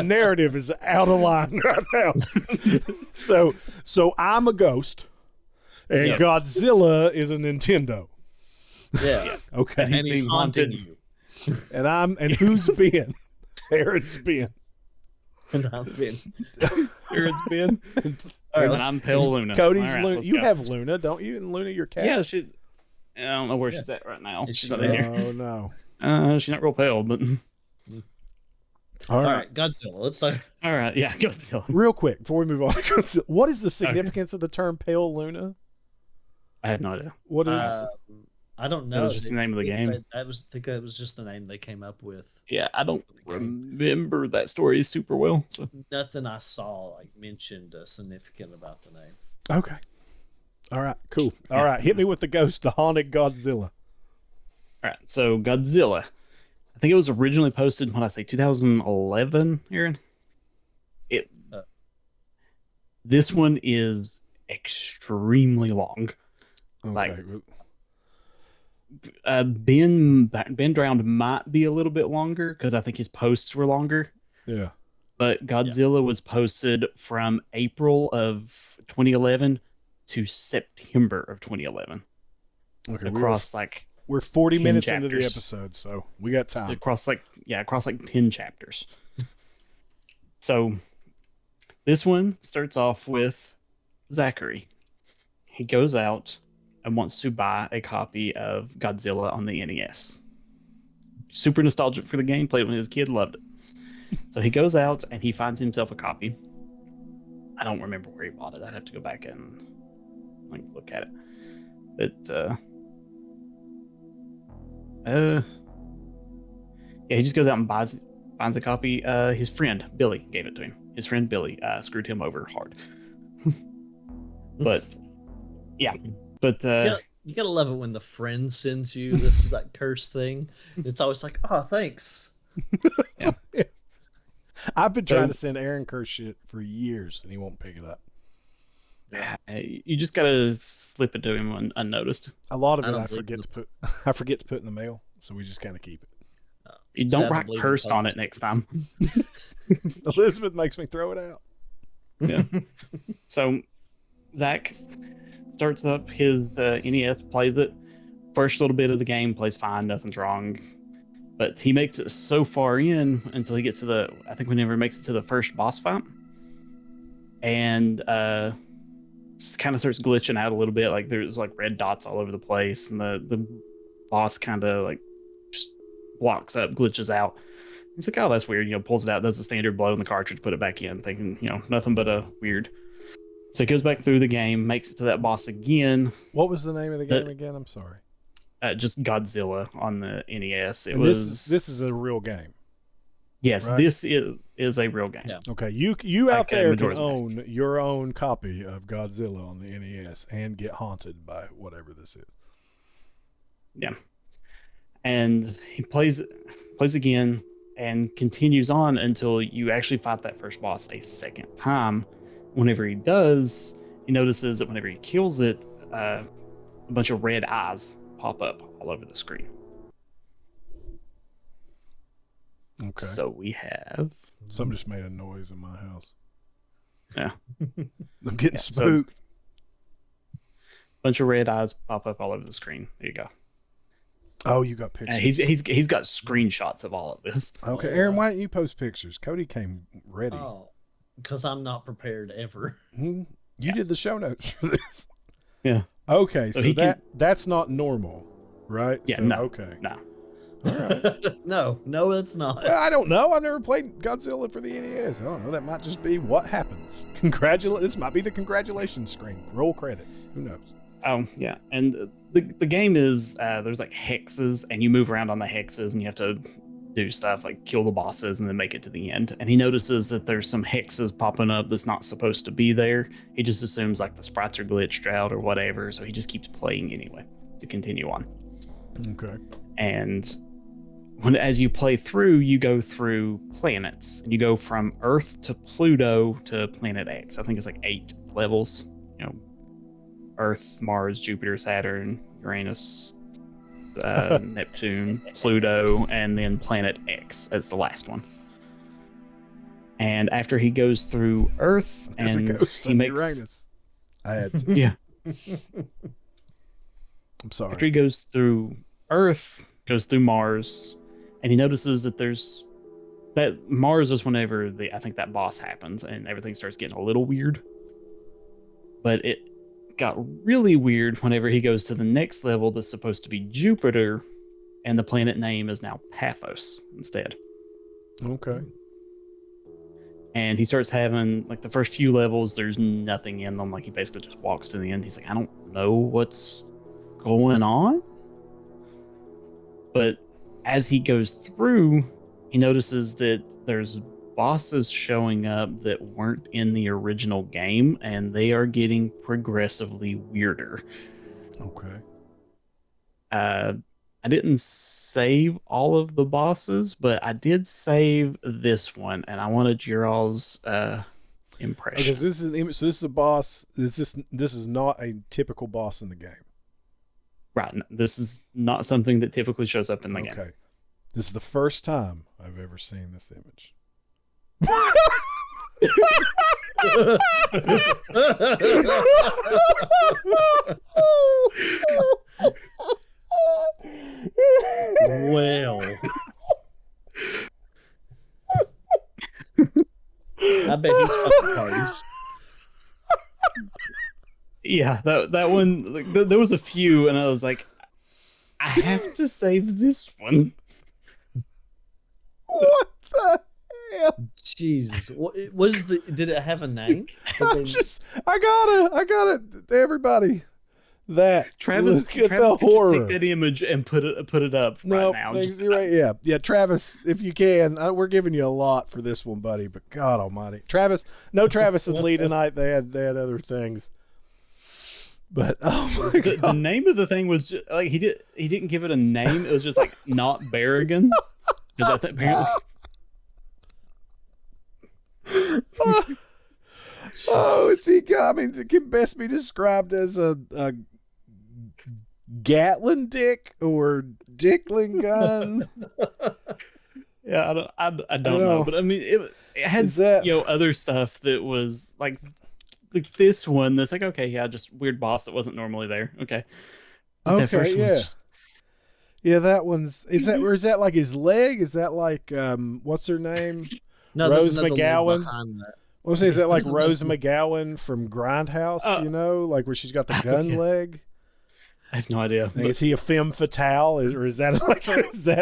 narrative is out of line right now. So I'm a ghost, and Godzilla is a Nintendo. Yeah. Okay. And he's haunting you. And who's Ben? Aaron's Ben. And I'm Ben. Aaron's Ben. All right, and I'm Pale Luna. Cody's Luna. You have Luna, don't you? And Luna, your cat. Yeah, I don't know where she's at right now. She's not in here. Oh no. She's not real pale, but. All right, Godzilla. Let's start. All right, yeah, Godzilla. Real quick before we move on, Godzilla, what is the significance of the term Pale Luna? I had no idea. What is? I don't know. That was just the name of the game. I think that was just the name they came up with. Yeah, I don't remember that story super well. So. Nothing I saw mentioned significant about the name. Okay. All right. Cool. All right. Hit me with the ghost, the haunted Godzilla. All right. So Godzilla, I think it was originally posted when I say 2011, Aaron. This one is extremely long. Okay. Ben Drowned might be a little bit longer because I think his posts were longer. Yeah. But Godzilla was posted from April of 2011 to September of 2011. Okay. Across we're 40 minutes chapters. into the episode, so we got time. Across 10 chapters. So this one starts off with Zachary. He goes out and wants to buy a copy of Godzilla on the NES. Super nostalgic for the game, played it when he was a kid, loved it. So he goes out and he finds himself a copy. I don't remember where he bought it. I'd have to go back and look at it. But he just goes out and finds a copy. His friend Billy gave it to him. His friend Billy screwed him over hard. But yeah. But you gotta love it when the friend sends you this curse thing. It's always like, oh, thanks. Yeah. I've been trying to send Aaron curse shit for years, and he won't pick it up. You just gotta slip it to him unnoticed. A lot of it I forget to put in the mail, so we just kind of keep it. You don't write cursed on it next time. Elizabeth makes me throw it out. Yeah. So Zach starts up his NES, plays it. First little bit of the game, plays fine, nothing's wrong. But he makes it so far in until he gets to I think whenever he makes it to the first boss fight. And kind of starts glitching out a little bit. Like there's like red dots all over the place, and the boss kind of like just blocks up, glitches out. He's like, oh, that's weird. Pulls it out, does the standard blow in the cartridge, put it back in, thinking, nothing but a weird. So he goes back through the game, makes it to that boss again. What was the name of the game again? I'm sorry. Just Godzilla on the NES. This is a real game. Yes, right? This is a real game. Yeah. Okay, you out there can own your own copy of Godzilla on the NES and get haunted by whatever this is. Yeah, and he plays again and continues on until you actually fight that first boss a second time. Whenever he does, he notices that whenever he kills it, a bunch of red eyes pop up all over the screen. Okay. So we have... Something just made a noise in my house. Yeah. I'm getting spooked. So, bunch of red eyes pop up all over the screen. There you go. Oh, you got pictures. And he's got screenshots of all of this. Okay, Aaron, why don't you post pictures? Cody came ready. Oh, because I'm not prepared ever. You did the show notes for this. Yeah. Okay, so that's not normal, right? Yeah. So, No. Okay. No. All right. No, it's not. Well, I don't know. I've never played Godzilla for the NES. I don't know. That might just be what happens. This might be the congratulations screen. Roll credits. Who knows? Yeah. And the game is there's like hexes, and you move around on the hexes, and you have to do stuff like kill the bosses and then make it to the end. And he notices that there's some hexes popping up that's not supposed to be there. He just assumes like the sprites are glitched out or whatever, so he just keeps playing anyway to continue on. Okay. And as you play through, you go through planets, and you go from Earth to Pluto to Planet X. I think it's like 8 levels. Earth, Mars, Jupiter, Saturn, Uranus, Neptune, Pluto, and then Planet X as the last one. And after he goes through Earth, and he makes Uranus. I had to. Yeah. I'm sorry. After he goes through Earth, goes through Mars, and he notices that that Mars is whenever I think that boss happens, and everything starts getting a little weird. But it got really weird whenever he goes to the next level that's supposed to be Jupiter, and the planet name is now Paphos instead. Okay. And he starts having, like, the first few levels, there's nothing in them. Like, he basically just walks to the end. He's like, I don't know what's going on. But as he goes through, he notices that there's bosses showing up that weren't in the original game, and they are getting progressively weirder. Okay. I didn't save all of the bosses, but I did save this one, and I wanted your all's impression. Okay, so this is a boss. This is not a typical boss in the game. Right. No, this is not something that typically shows up in the game. Okay. This is the first time I've ever seen this image. Well, I bet he's fucking parties. Yeah, that one. Like, there was a few, and I was like, I have to save this one. What the hell? Jesus, what is the? Did it have a name? I gotta, everybody. Travis look at the horror. Take that image and put it up right now. Right, yeah, Travis, if you can, we're giving you a lot for this one, buddy. But God Almighty, Travis and Lee tonight. They had other things. But oh my God. The name of the thing was just, like he didn't give it a name. It was just like not Berrigan. Because apparently. It can best be described as a Gatling dick or Dickling gun. Yeah, I don't know, but I mean, it had other stuff that was like this one. That's like, okay, yeah, just weird boss that wasn't normally there. Okay, but that first yeah. Just... Yeah, that one's. Is that like his leg? Is that like what's her name? No, Rose there's another McGowan. behind that. Well, is that like Rose McGowan from Grindhouse? Like where she's got the gun leg. I have no idea. Is he a femme fatale, or is that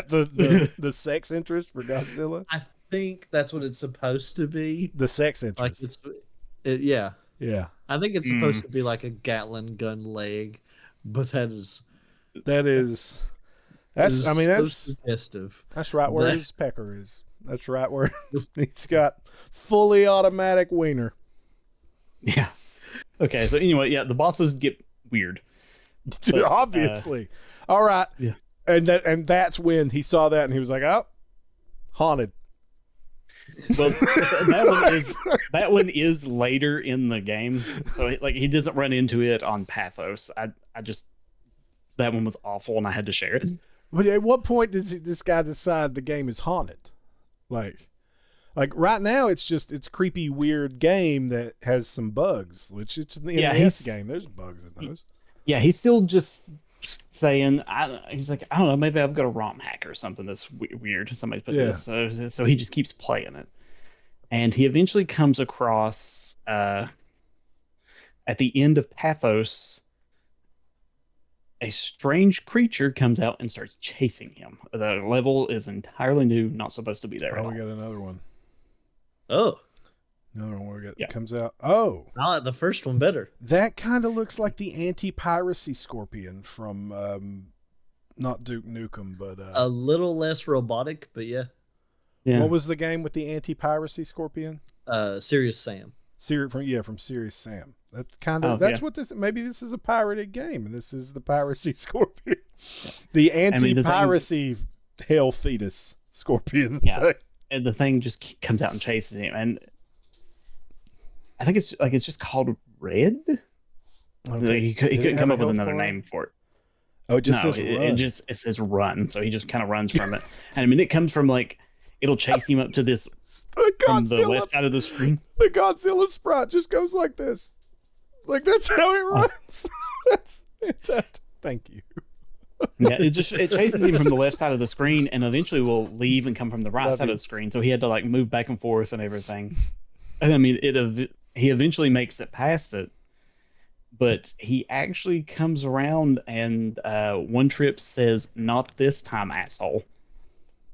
the sex interest for Godzilla? I think that's what it's supposed to be. The sex interest. Like yeah. Yeah. I think it's supposed to be like a Gatling gun leg, but that's suggestive. That's right where his pecker is. That's right where he's got fully automatic wiener. Yeah. Okay, so anyway, yeah, the bosses get weird. But, obviously. All right. Yeah. And that's when he saw that and he was like, "Oh, haunted." Well, that one is later in the game, so he doesn't run into it on Pathos. I just, that one was awful and I had to share it. But at what point does this guy decide the game is haunted? Like right now it's creepy, weird game that has some bugs, which it's in the NES game. There's bugs in those. Yeah, he's still just saying, he's like, I don't know, maybe I've got a ROM hack or something that's weird. Somebody put this. So he just keeps playing it. And he eventually comes across, at the end of Pathos, a strange creature comes out and starts chasing him. The level is entirely new, not supposed to be there. Oh, we got another one. Oh. Another one we got comes out. Oh. I like the first one better. That kind of looks like the anti-piracy scorpion from not Duke Nukem, but a little less robotic, but yeah. What was the game with the anti-piracy scorpion? Serious Sam. From Serious Sam. That's kind of what this. Maybe this is a pirated game, and this is the piracy scorpion, the anti-piracy hell fetus scorpion. Yeah, and the thing just comes out and chases him, and I think it's just called Red. Okay. He couldn't come up with another name for it. Oh, it just says run. It says run, so he just kind of runs from it. And I mean, it comes from it'll chase him up to this from the left side of the screen. The Godzilla sprite just goes like this. Like that's how it runs. That's fantastic. Thank you. Yeah, it chases him from the left side of the screen, and eventually will leave and come from the right side of the screen. So he had to move back and forth and everything. And I mean, he eventually makes it past it, but he actually comes around and one trip says, "Not this time, asshole."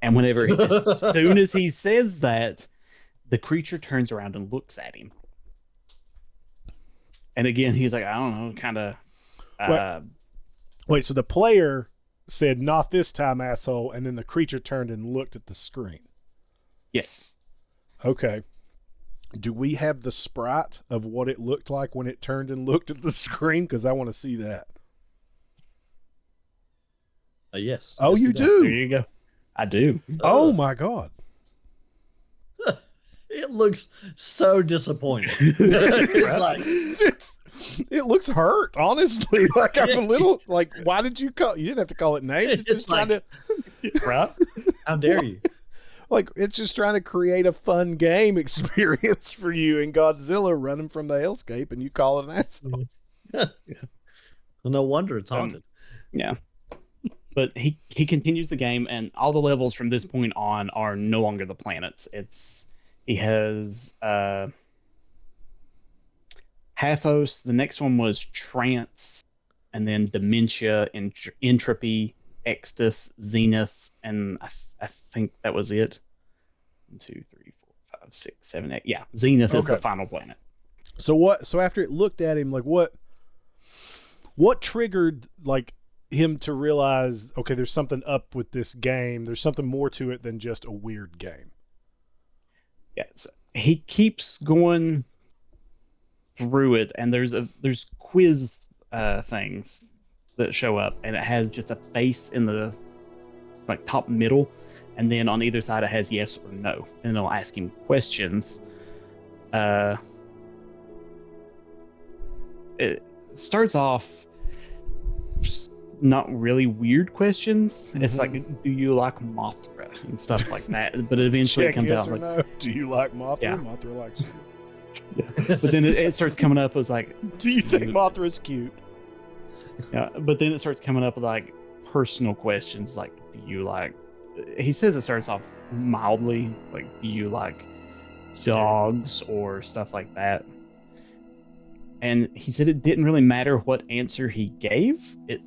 And as soon as he says that, the creature turns around and looks at him. And again, he's like, I don't know, kind of. Wait, so the player said, "Not this time, asshole," and then the creature turned and looked at the screen. Yes. Okay. Do we have the sprite of what it looked like when it turned and looked at the screen? Because I want to see that. Yes. Oh, yes, you do? There you go. I do. Oh, my God. It looks so disappointing. It looks hurt, honestly. Like, I'm a little, why did you call? You didn't have to call it names. It's just trying to. Right? How dare you? It's just trying to create a fun game experience for you and Godzilla running from the hellscape, and you call it an asshole. Yeah. Well, no wonder it's haunted. Yeah. But he continues the game, and all the levels from this point on are no longer the planets. He has Pathos. The next one was Trance, and then Dementia, Entropy, Extus, Zenith, and I think that was it. 1, 2, 3, 4, 5, 6, 7, 8. Yeah, Zenith is the final planet. So after it looked at him, what triggered him to realize, okay, there's something up with this game. There's something more to it than just a weird game. Yes, he keeps going through it, and there's quiz things that show up, and it has just a face in the top middle, and then on either side it has yes or no, and it'll ask him questions. It starts off just not really weird questions. It's like, do you like Mothra and stuff like that, but eventually it comes yes out or no. Do you like Mothra? Yeah. Mothra likes you. Yeah. But then it starts coming up as do you think Mothra's cute? Yeah, but then it starts coming up with personal questions, do you like? He says it starts off mildly, do you like dogs or stuff like that. And he said it didn't really matter what answer he gave, it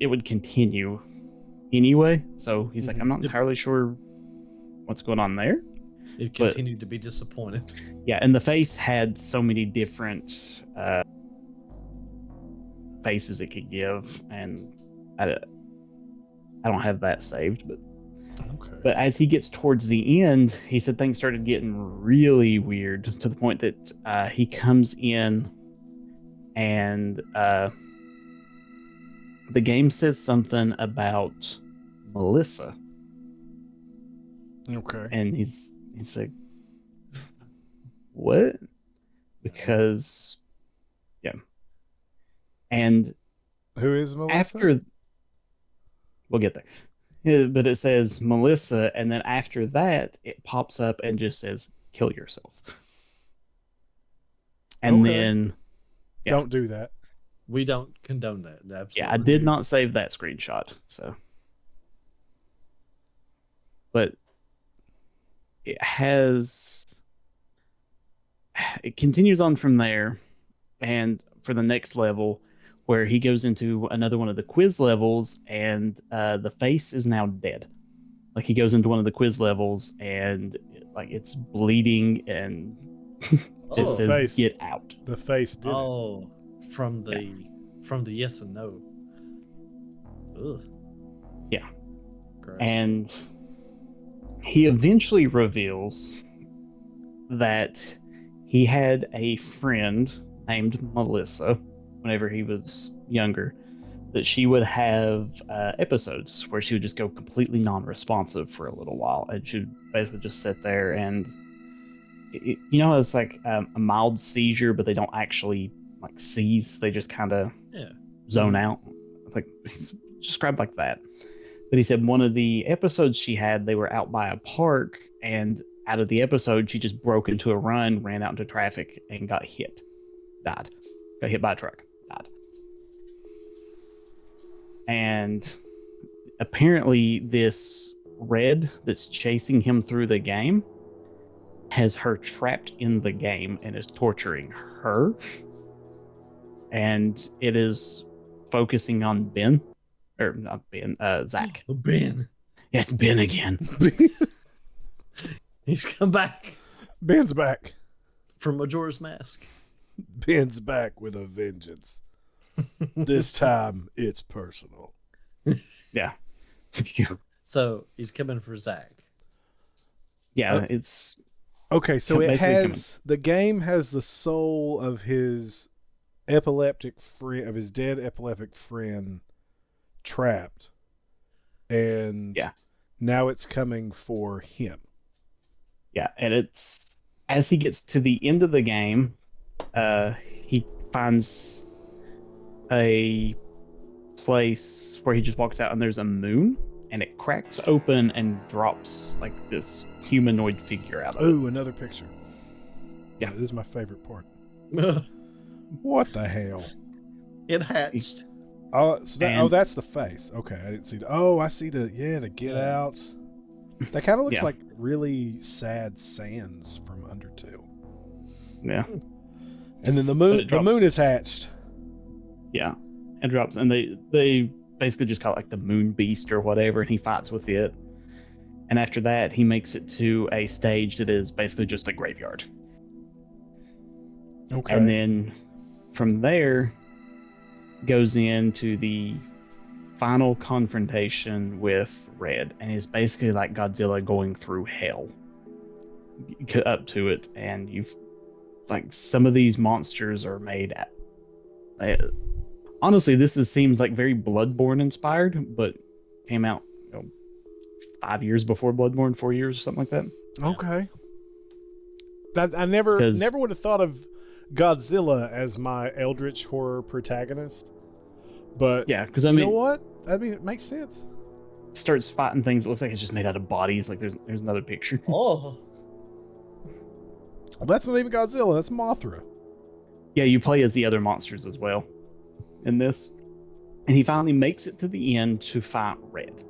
would continue anyway. So he's like, I'm not entirely sure what's going on there. It continued to be disappointed. Yeah, and the face had so many different faces it could give, and I don't have that saved, but Okay. But as he gets towards the end, he said things started getting really weird to the point that he comes in and the game says something about Melissa. Okay. And he's like, what? Because, yeah. And who is Melissa? after, we'll get there. Yeah, but it says Melissa, and then after that, it pops up and just says, kill yourself. And Okay. then... Yeah. Don't do that. We don't condone that. Absolutely. Yeah, I did not save that screenshot, so... But it has... It continues on from there, and for the next level, where he goes into another one of the quiz levels, and the face is now dead. Like, he goes into one of the quiz levels, and like it's bleeding, and it says, face. "Get out." The face did it. Oh, from the yes and no. Ugh. Yeah. Gross. And he eventually reveals that he had a friend named Melissa whenever he was younger, that she would have episodes where she would just go completely non-responsive for a little while, and she'd basically just sit there and it's like a mild seizure, but they don't actually like seize, they just kind of zone out. It's like it's described like that. But he said one of the episodes she had, they were out by a park, and out of the episode she just broke into a run, ran out into traffic, and got hit, died, got hit by a truck, died. And apparently this Red that's chasing him through the game has her trapped in the game and is torturing her. And it is focusing on Ben. Or not Ben, Zach. Ben. Yeah, it's Ben again. He's come back Ben's back. from Majora's Mask. Ben's back with a vengeance. This time it's personal. Yeah. So he's coming for Zach. Yeah, it's... Okay, so it basically has the game has the soul of his epileptic friend, of his dead epileptic friend, trapped, and now it's coming for him. Yeah, and it's... As he gets to the end of the game, he finds a place where he just walks out and there's a moon, and it cracks open and drops like this humanoid figure out of it. Ooh, another picture. Yeah. This is my favorite part. What the hell? It hatched. Oh, so that's the face. Okay, I didn't see the... Oh, I see the get out. That kind of looks like really sad Sans from Undertale. Yeah. And then the moon is hatched. Yeah. And drops, and they basically just call it like the moon beast or whatever, and he fights with it. And after that, he makes it to a stage that is basically just a graveyard. Okay. And then from there, goes into the final confrontation with Red, and is basically like Godzilla going through hell up to it. And you've like some of these monsters are made at... honestly, this seems like very Bloodborne inspired, but came out 5 years before Bloodborne, 4 years, something like that. Okay. That I never would have thought of Godzilla as my eldritch horror protagonist. But yeah, because I mean, you know what? I mean, it makes sense. Starts fighting things. It looks like it's just made out of bodies. Like there's another picture. Oh. Well, that's not even Godzilla. That's Mothra. Yeah, you play as the other monsters as well in this. And he finally makes it to the end to fight Red.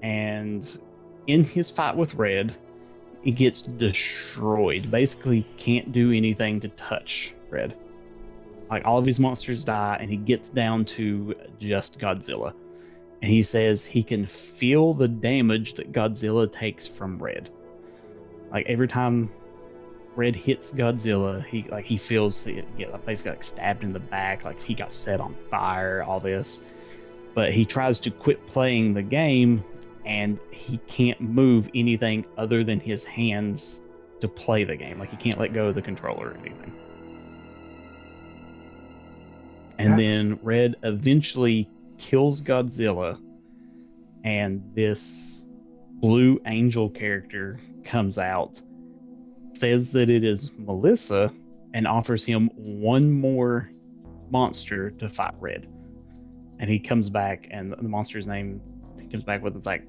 And in his fight with Red, he gets destroyed. Basically, can't do anything to touch Red. Like, all of his monsters die, and he gets down to just Godzilla. And he says he can feel the damage that Godzilla takes from Red. Like, every time Red hits Godzilla, he feels it get basically like stabbed in the back, like he got set on fire, all this. But he tries to quit playing the game, and he can't move anything other than his hands to play the game. Like, he can't let go of the controller or anything. And then Red eventually kills Godzilla, and this Blue Angel character comes out, says that it is Melissa, and offers him one more monster to fight Red. And he comes back, and the monster's name he comes back with is like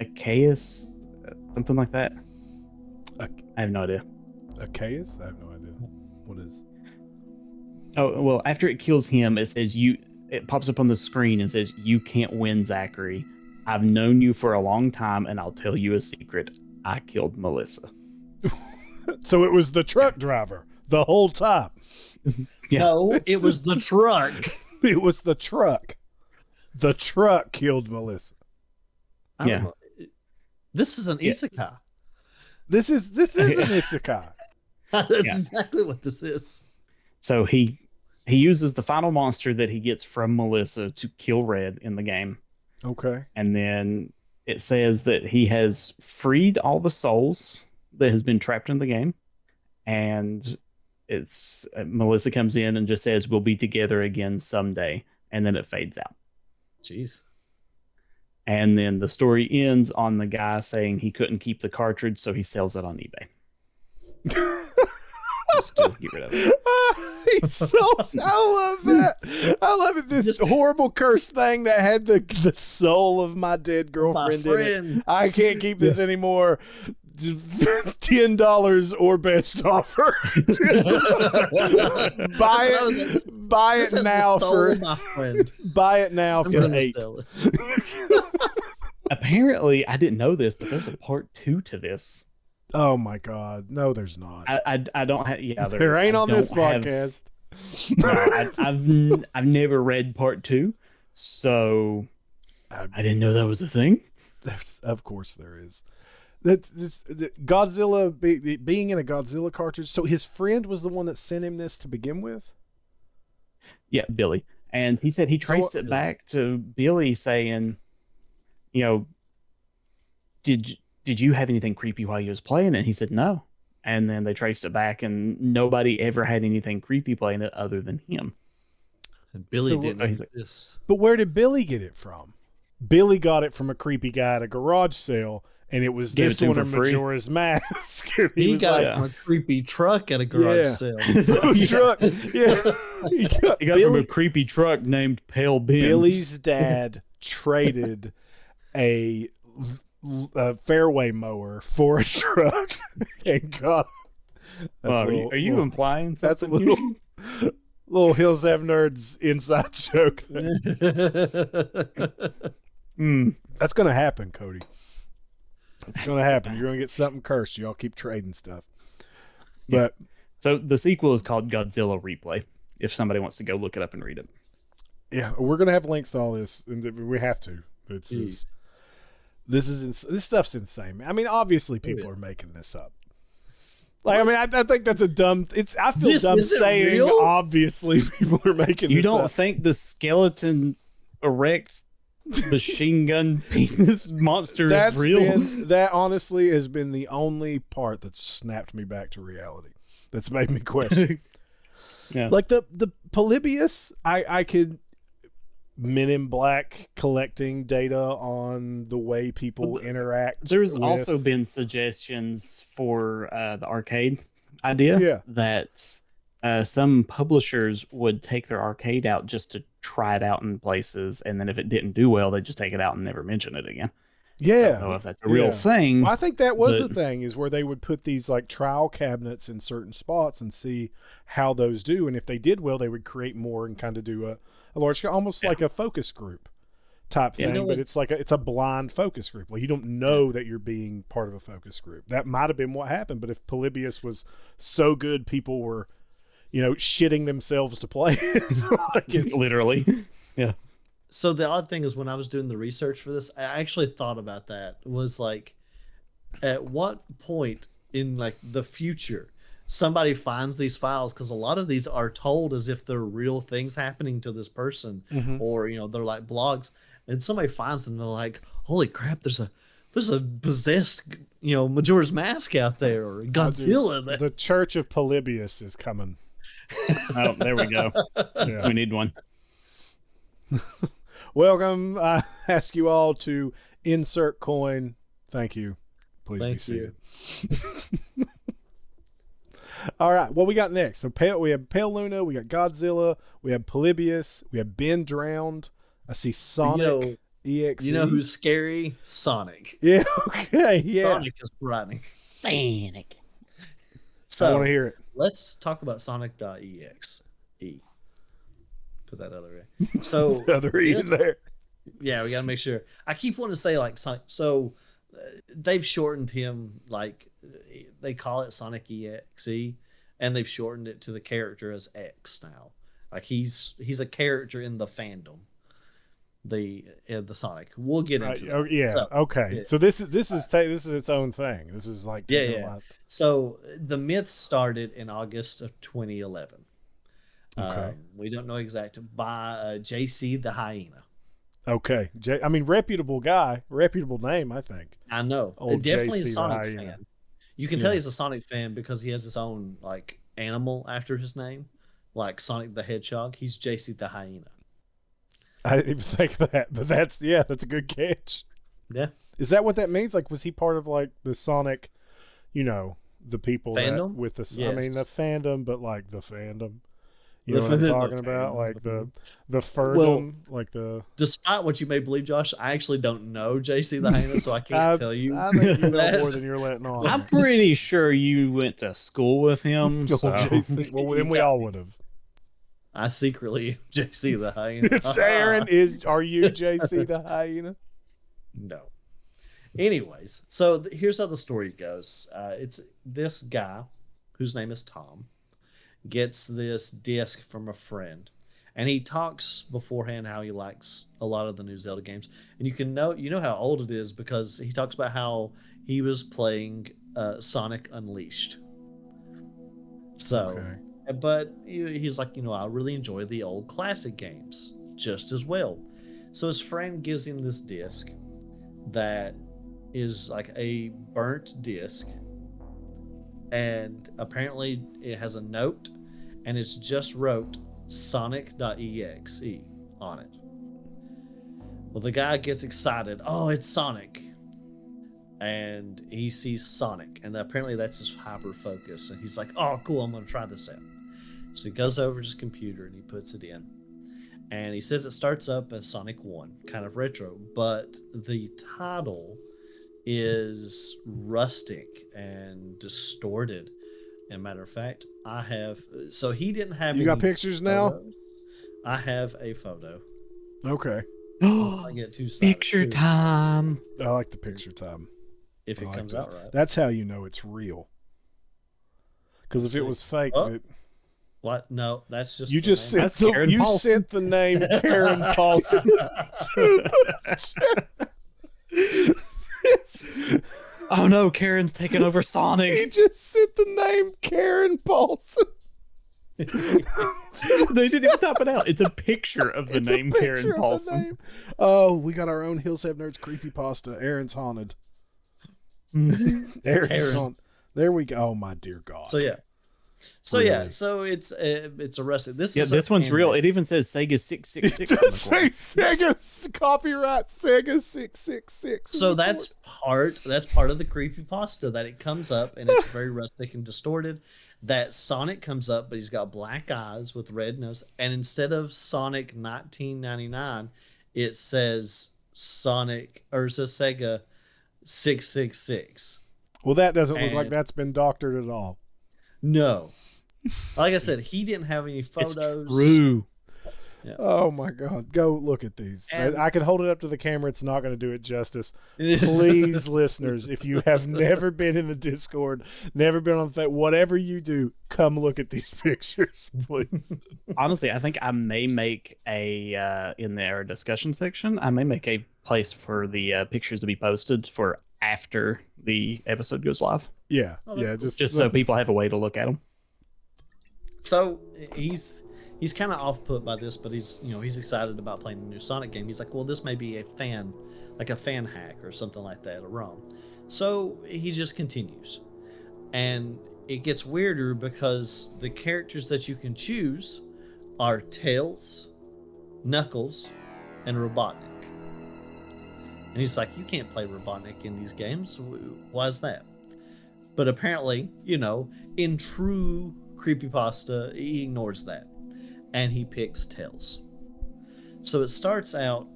Achaeus, something like that. I have no idea. Achaeus? I have no idea. What is? Oh, well, after it kills him, it says it pops up on the screen and says, "You can't win, Zachary. I've known you for a long time, and I'll tell you a secret. I killed Melissa." So it was the truck driver the whole time. Yeah. No, it was the truck. It was the truck. The truck killed Melissa. I don't know. This is an isekai. This is an isekai. That's exactly what this is. So he uses the final monster that he gets from Melissa to kill Red in the game. Okay. And then it says that he has freed all the souls that has been trapped in the game. And it's Melissa comes in and just says, "We'll be together again someday." And then it fades out. Jeez. And then the story ends on the guy saying he couldn't keep the cartridge, so he sells it on eBay. Just to get rid of it. I love that. I love it. This horrible cursed thing that had the soul of my dead girlfriend in it. I can't keep this anymore. $10 or best offer. Buy it now for my friend. Buy it now for $8. Apparently, I didn't know this, but there's a part 2 to this. Oh my God! No, there's not. I don't have. Yeah, there ain't on this podcast. No, I've never read part 2, so I didn't know that was a thing. Of course, there is. Godzilla being in a Godzilla cartridge. So his friend was the one that sent him this to begin with. Yeah, Billy, and he said he traced it back to Billy saying, you know, did you have anything creepy while you was playing it? And he said no. And then they traced it back, and nobody ever had anything creepy playing it other than him. And Billy didn't exist. But where did Billy get it from? Billy got it from a creepy guy at a garage sale, and it was this one of Majora's Mask. He got it from a creepy truck at a garage sale. Truck. Yeah. He got it from a creepy truck named Pale Ben. Billy's dad traded a fairway mower for a truck and got. Are you implying that's a little Hills Have Nerds inside joke there. That's gonna happen, Cody. It's gonna happen. You're gonna get something cursed. Y'all keep trading stuff. But so the sequel is called Godzilla Replay. If somebody wants to go look it up and read it. Yeah, we're gonna have links to all this, and we have to. This stuff's insane. I mean, obviously people are making this up. Like, I mean, I think that's a dumb. I feel dumb saying. Real? Obviously, people are making. You this don't up. think the skeleton erect machine gun penis monster is real? That honestly has been the only part that's snapped me back to reality. That's made me question. Yeah, like the Polybius, I could. Men in Black collecting data on the way people interact. There's also been suggestions for the arcade idea that some publishers would take their arcade out just to try it out in places, and then if it didn't do well, they just take it out and never mention it again. Yeah, I don't know if that's a real thing. Well, I think that was a thing, is where they would put these like trial cabinets in certain spots and see how those do, and if they did well, they would create more and kind of do a large, almost like a focus group type thing, know, but it's like it's a blind focus group. Like you don't know that you're being part of a focus group. That might have been what happened, but if Polybius was so good, people were, shitting themselves to play it. Literally. Yeah. So the odd thing is, when I was doing the research for this, I actually thought about that. Was like, at what point in like the future somebody finds these files, because a lot of these are told as if they're real things happening to this person, or they're like blogs, and somebody finds them, and they're like, holy crap, there's a possessed Majora's Mask out there, or Godzilla. The Church of Polybius is coming. Oh, there we go. Yeah. We need one. Welcome. I ask you all to insert coin. Thank you. Please be seated. All right, what we got next? So we have Pale Luna, we got Godzilla, we have Polybius, we have Ben Drowned. I see Sonic.EXE. You know who's scary? Sonic. Yeah, okay, yeah. Sonic is frightening. Sonic. So I want to hear it. Let's talk about Sonic.EXE. Put that other way. So the other E in there. Yeah, we got to make sure. I keep wanting to say like Sonic. So they've shortened him, like they call it Sonic.EXE, and they've shortened it to the character as X now. Like he's a character in the fandom. The Sonic. We'll get into that. Oh, yeah. So, okay. Yeah. So this is its own thing. This is like So the myth started in August of 2011. Okay. We don't know exact, by JC the Hyena. Okay. Reputable guy, reputable name, I think. I know. Old definitely JC a Sonic fan. You can tell he's a Sonic fan because he has his own like animal after his name, like Sonic the Hedgehog. He's JC the Hyena. I didn't even think that, but that's a good catch. Yeah. Is that what that means? Like, was he part of like the Sonic, the people fandom? With the, yes. The fandom, but like the fandom. You know what I'm talking about? Like the furdom, like the. Despite what you may believe, Josh, I actually don't know JC the Hyena, so I can't tell you. I think you know more than you're letting on. I'm pretty sure you went to school with him. So. JC. Well, then we all would have. I secretly am JC the Hyena. It's Aaron. Are you JC the Hyena? No. Anyways, so here's how the story goes. It's this guy whose name is Tom gets this disc from a friend, and he talks beforehand how he likes a lot of the new Zelda games, and you know how old it is because he talks about how he was playing Sonic Unleashed. So. Okay. But he's like, I really enjoy the old classic games just as well. So his friend gives him this disc that is like a burnt disc. And apparently it has a note, and it's just wrote Sonic.EXE on it. Well, the guy gets excited. Oh, it's Sonic. And he sees Sonic, and apparently that's his hyper focus. And he's like, oh, cool, I'm going to try this out. So he goes over to his computer and he puts it in. And he says it starts up as Sonic 1, kind of retro, but the title is rustic and distorted. And matter of fact, so he didn't have You got pictures photos. now? I have a photo. Okay. I get picture time. I like the picture time. If it comes out right. That's how you know it's real. Because if it was fake... What? No, that's just you just sent the name Karen Paulson to the Oh no, Karen's taking over Sonic. He just sent the name Karen Paulson. They didn't even type it out. It's a picture of the name Karen Paulson. Oh, we got our own Hills Have Nerds creepypasta. Aaron's haunted. Aaron's haunted. There we go. Oh my dear God. So yeah. So really? So it's arrested. This one's real. It even says Sega 666. It does say Sega copyright Sega 666. So that's part of the creepypasta that it comes up and it's very rustic and distorted. That Sonic comes up, but he's got black eyes with red nose, and instead of Sonic 1999, it says Sega 666. Well, that doesn't look like that's been doctored at all. No. Like I said, he didn't have any photos. It's true. Yeah. Oh my God. Go look at these. And- I can hold it up to the camera. It's not going to do it justice. Please, listeners, if you have never been in the Discord, never been on the whatever you do, come look at these pictures, please. Honestly, I think I may make a in their discussion section. I may make a place for the pictures to be posted for after the episode goes live. Yeah, Oh, yeah, that's Just so people have a way to look at them. So he's kind of off put by this, but he's excited about playing a new Sonic game. He's like, well, this may be a fan hack or something like that, or ROM. So he just continues, and it gets weirder because the characters that you can choose are Tails, Knuckles, and Robotnik. And he's like, you can't play Robotnik in these games. Why is that? But apparently, in true creepypasta, he ignores that. And he picks Tails. So it starts out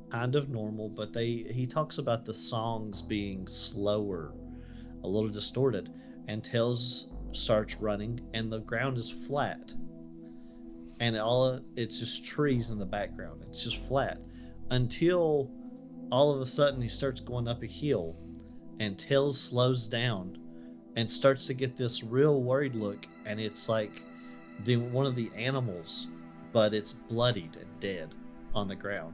kind of normal, but he talks about the songs being slower, a little distorted, and Tails starts running, and the ground is flat, and it's just trees in the background. It's just flat until all of a sudden he starts going up a hill, and Tails slows down and starts to get this real worried look, and it's like one of the animals, but it's bloodied and dead on the ground.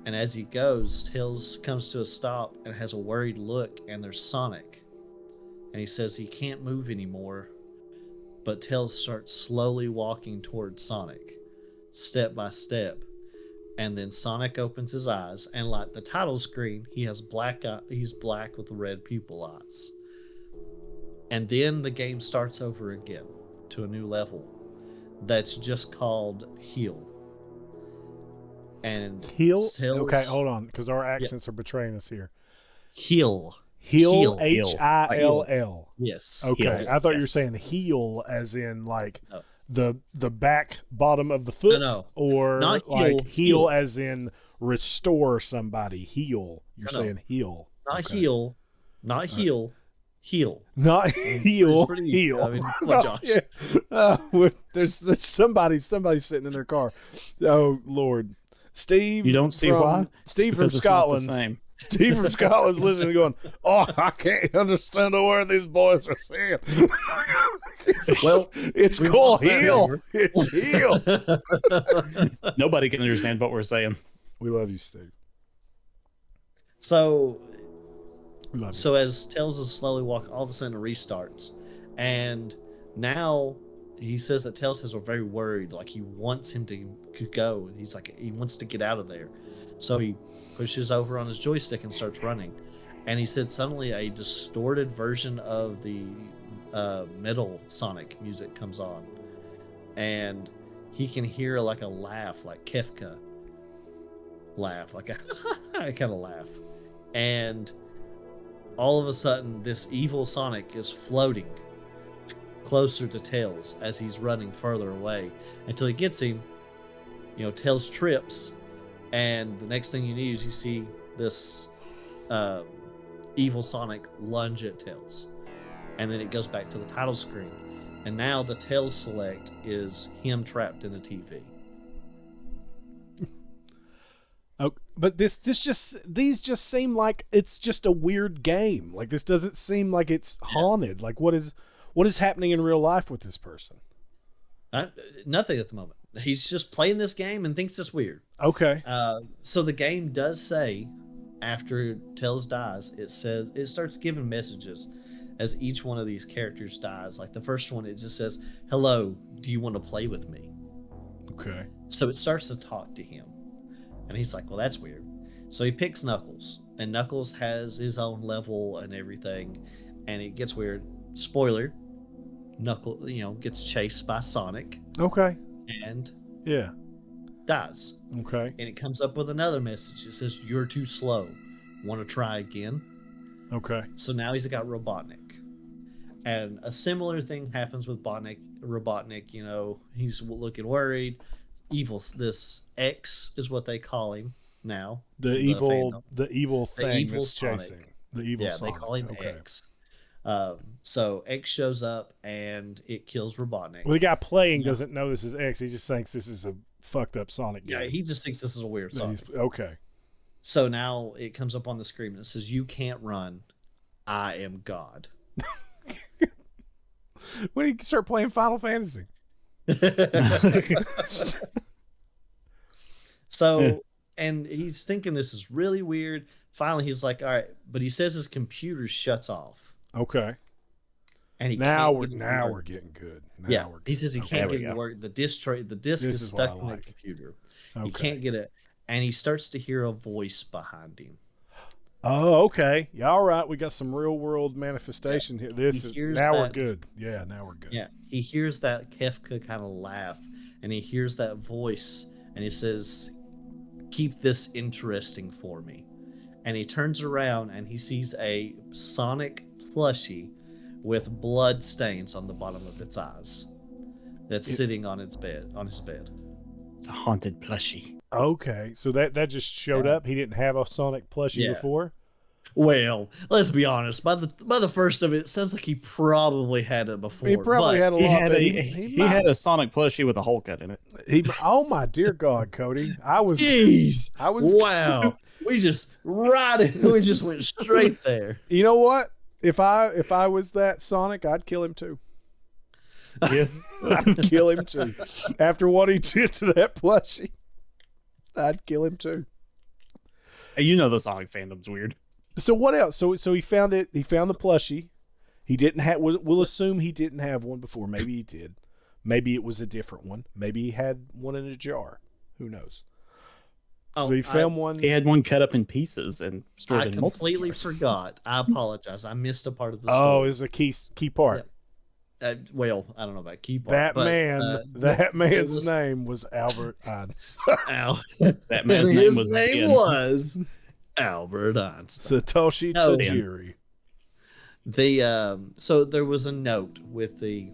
And as he goes, Tails comes to a stop and has a worried look, and there's Sonic. And he says he can't move anymore, but Tails starts slowly walking towards Sonic, step by step. And then Sonic opens his eyes, and like the title screen, he's black with red pupil eyes. And then the game starts over again to a new level that's just called Heal. And Heal? Tails, Okay, hold on, because our accents are betraying us here. Heal. Heal, Hill. Yes. Okay, Heal, I thought you were yes. saying heel as in like No. the back bottom of the foot, No. or Not like heel. heal as in restore somebody. Heal. You're No. saying heal. Not Okay. heal. Not heal. Heal. Not heal. It's pretty easy. Heal. I mean, come on, Josh. There's somebody sitting in their car. Oh Lord, Steve. You don't see why? Steve from Because it's not the Scotland. same. Steve from Scotland's listening, going, "Oh, I can't understand a word these boys are saying." Well, it's we called lost that heal. number. It's heal. Nobody can understand what we're saying. We love you, Steve. So We love you. So as Tails is slowly walking, all of a sudden it restarts. And now he says that Tails is very worried, like he wants him to go. He's like, he wants to get out of there. So he pushes over on his joystick and starts running. And he said suddenly a distorted version of the Metal Sonic music comes on. And he can hear like a laugh, like Kefka laugh, like a kind of laugh. And all of a sudden, this evil Sonic is floating closer to Tails as he's running further away until he gets him. Tails trips, and the next thing you need is you see this evil Sonic lunge at Tails. And then it goes back to the title screen. And now the Tails select is him trapped in a TV. Oh, but these just seem like it's just a weird game. Like this doesn't seem like it's haunted. Like what is happening in real life with this person? Nothing at the moment. He's just playing this game and thinks it's weird. Okay. So the game does say, after Tails dies, it starts giving messages as each one of these characters dies. Like the first one, it just says, "Hello, do you want to play with me?" Okay. So it starts to talk to him. And he's like, well, that's weird. So he picks Knuckles. And Knuckles has his own level and everything. And it gets weird. Spoiler. Knuckles, gets chased by Sonic. Okay. And Yeah. dies. Okay. And it comes up with another message. It says, "You're too slow. Want to try again?" Okay. So now he's got Robotnik. And a similar thing happens with Robotnik. He's looking worried. Evil. This X is what they call him now. The evil thing evil that's Sonic. chasing. The evil Yeah, Sonic. they call him Okay. X. So X shows up and it kills Robotnik. Well, the guy playing doesn't know this is X. He just thinks this is a fucked up Sonic game. Yeah, he just thinks this is a weird Sonic. Okay. So now it comes up on the screen and it says, "You can't run. I am God." When did you start playing Final Fantasy? So, and he's thinking this is really weird. Finally, he's like, "All right," but he says his computer shuts off. Okay. And he we're we're getting good. He says he can't get it to work. The disc is stuck in the computer. Okay. He can't get it, and he starts to hear a voice behind him. Oh, okay. Yeah, all right. We got some real world manifestation here. We're good. Yeah, now we're good. Yeah, he hears that Kefka kind of laugh, and he hears that voice, and he says, "Keep this interesting for me." And he turns around and he sees a Sonic plushie with blood stains on the bottom of its eyes that's sitting on his bed. It's a haunted plushie. Okay, so that just showed up. He didn't have a Sonic plushie before. Well, let's be honest. By the first of it sounds like he probably had it before. He probably had a lot. He had a Sonic plushie with a hole cut in it. Oh my dear God, Cody! Jeez! Wow! We just went straight there. You know what? If I was that Sonic, I'd kill him too. Yeah, I'd kill him too. After what he did to that plushie, I'd kill him too. You know the Sonic fandom's weird. So what else? So he found it. He found the plushie. He didn't have. We'll assume he didn't have one before. Maybe he did. Maybe it was a different one. Maybe he had one in a jar. Who knows? So he found one. He had one cut up in pieces and stored in multiple. I completely forgot. I apologize. I missed a part of the story. Oh, it's a key part. Yeah. Well, I don't know about key part. That man's name was Albert Einstein. That man's name was Albert Einstein. Satoshi Tajiri. So there was a note with the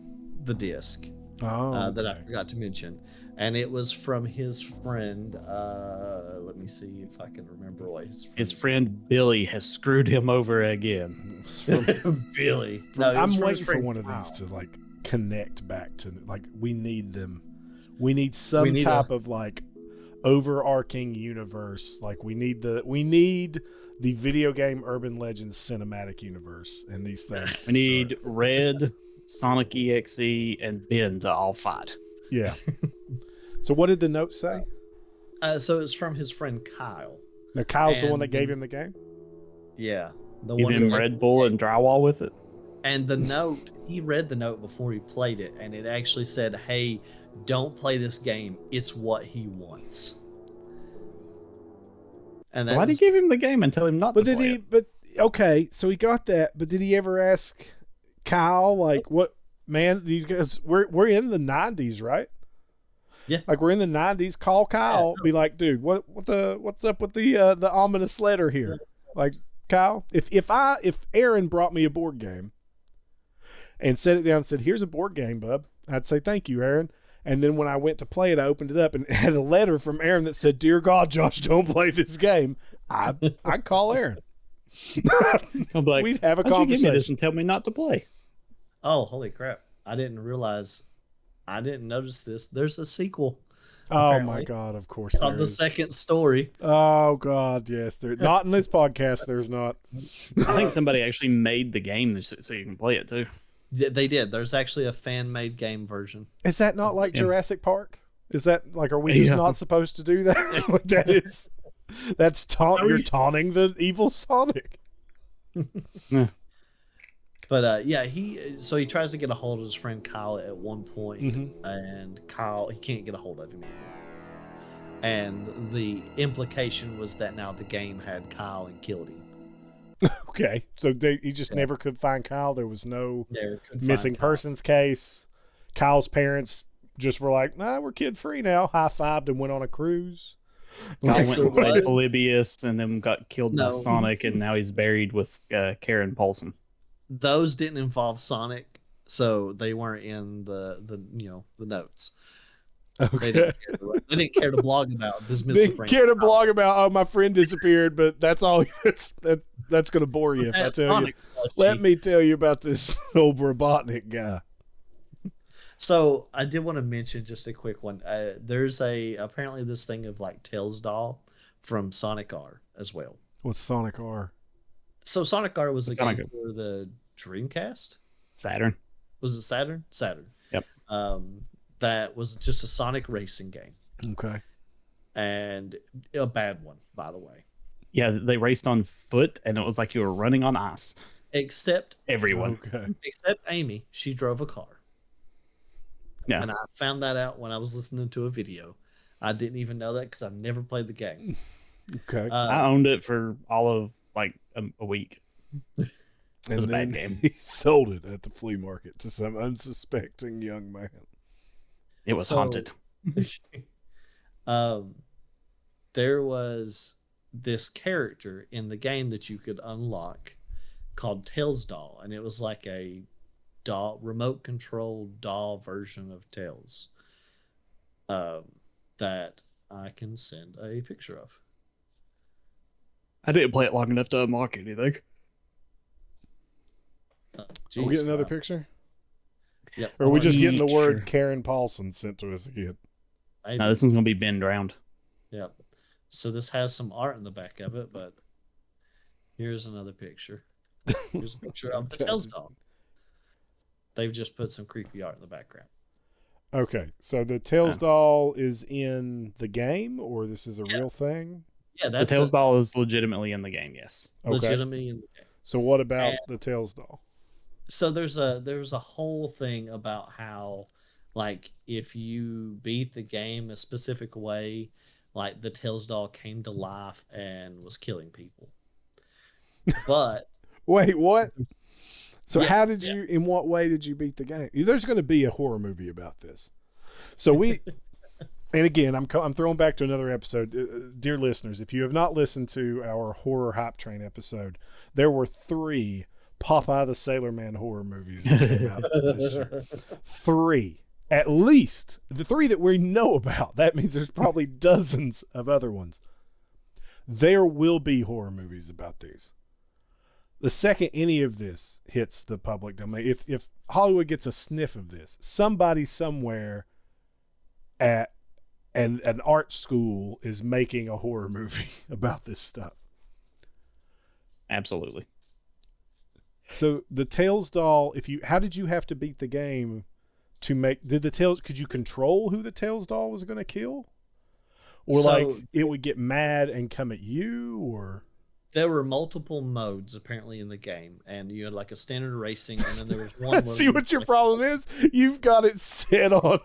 disc that I forgot to mention. And it was from his friend. Let me see if I can remember what his friend Billy has screwed him over again. Billy. I'm waiting for one of these to like connect back to like we need them. We need some type of like overarching universe. Like we need the video game Urban Legends cinematic universe and these things. We need Red, Sonic.EXE, and Ben to all fight. Yeah. So what did the note say? So it's from his friend Kyle. Now Kyle's the one that gave him the game? Yeah. Give him Red Bull and drywall with it. And the note, he read the note before he played it, and it actually said, "Hey, don't play this game. It's what he wants." And so why did he give him the game and tell him not to play it? But okay, so he got that, but did he ever ask Kyle, like, what, man, these guys, we're in the 90s, right? Yeah. Like, we're in the 90s. Call Kyle, be like, dude, what's up with the ominous letter here? Like, Kyle, if Aaron brought me a board game and set it down and said, "Here's a board game, bub," I'd say, "Thank you, Aaron." And then when I went to play it, I opened it up and it had a letter from Aaron that said, "Dear God, Josh, don't play this game." I'd call Aaron. I'm like, we'd have a conversation. conversation. You give me this and tell me not to play. Oh, holy crap. I didn't notice this. There's a sequel. Oh my God, of course there is. The second story. Oh God, yes. Not in this podcast, there's not. I think somebody actually made the game so you can play it too. They did. There's actually a fan-made game version. Is that not like Jurassic Park? Is that like, are we just not supposed to do that? Like that's you're taunting the evil Sonic. But he tries to get a hold of his friend Kyle at one point, and Kyle, he can't get a hold of him anymore. And the implication was that now the game had Kyle and killed him. Okay, so he just never could find Kyle. There was no missing persons case. Kyle's parents just were like, "Nah, we're kid free now." High-fived and went on a cruise. Kyle went and played Polybius and then got killed by Sonic, and now he's buried with Karen Paulson. Those didn't involve Sonic, so they weren't in the notes. Okay. They didn't care to blog about this missing Didn't friend. care to blog about, oh, my friend disappeared, but that's all. That's going to bore you if I tell you. Let me tell you about this old Robotnik guy. So I did want to mention just a quick one. There's apparently this thing of like Tails doll from Sonic.EXE as well. What's Sonic.EXE? So Sonic.EXE was a game for the Dreamcast. Saturn. Was it Saturn? Saturn. Yep. That was just a Sonic racing game. Okay. And a bad one, by the way. Yeah, they raced on foot, and it was like you were running on ice. Except everyone. Okay. Except Amy. She drove a car. Yeah. And I found that out when I was listening to a video. I didn't even know that because I've never played the game. Okay. I owned it for all of like a week. It was a bad game. He sold it at the flea market to some unsuspecting young man. It was haunted. There was this character in the game that you could unlock called Tails Doll, and it was like a remote controlled doll version of Tails that I can send a picture of. I didn't play it long enough to unlock anything. Are we getting another picture? Yep. Or are we just getting the word Karen Paulson sent to us again? No, this one's going to be bend round. Yep. So this has some art in the back of it, but here's another picture. Here's a picture of the Tails doll. They've just put some creepy art in the background. Okay, so the Tails doll is in the game, or this is a real thing? Yeah, that's the Tails doll is legitimately in the game. Yes, okay. Legitimately in the game. So what about the Tails doll? So there's a whole thing about how, like, if you beat the game a specific way, like the Tails doll came to life and was killing people. But wait, what? So how did you? In what way did you beat the game? There's going to be a horror movie about this. So we, and again, I'm throwing back to another episode, dear listeners. If you have not listened to our horror hype train episode, there were 3 Popeye the Sailor Man horror movies that came out this year. 3, at least the 3 that we know about. That means there's probably dozens of other ones. There will be horror movies about these. The second any of this hits the public domain, if Hollywood gets a sniff of this, somebody somewhere at an art school is making a horror movie about this stuff. Absolutely. So the Tails doll, how did you have to beat the game to make? Could you control who the Tails doll was going to kill, or like it would get mad and come at you, or? There were multiple modes apparently in the game, and you had like a standard racing, and then there was one. See what your problem is? You've got it set on.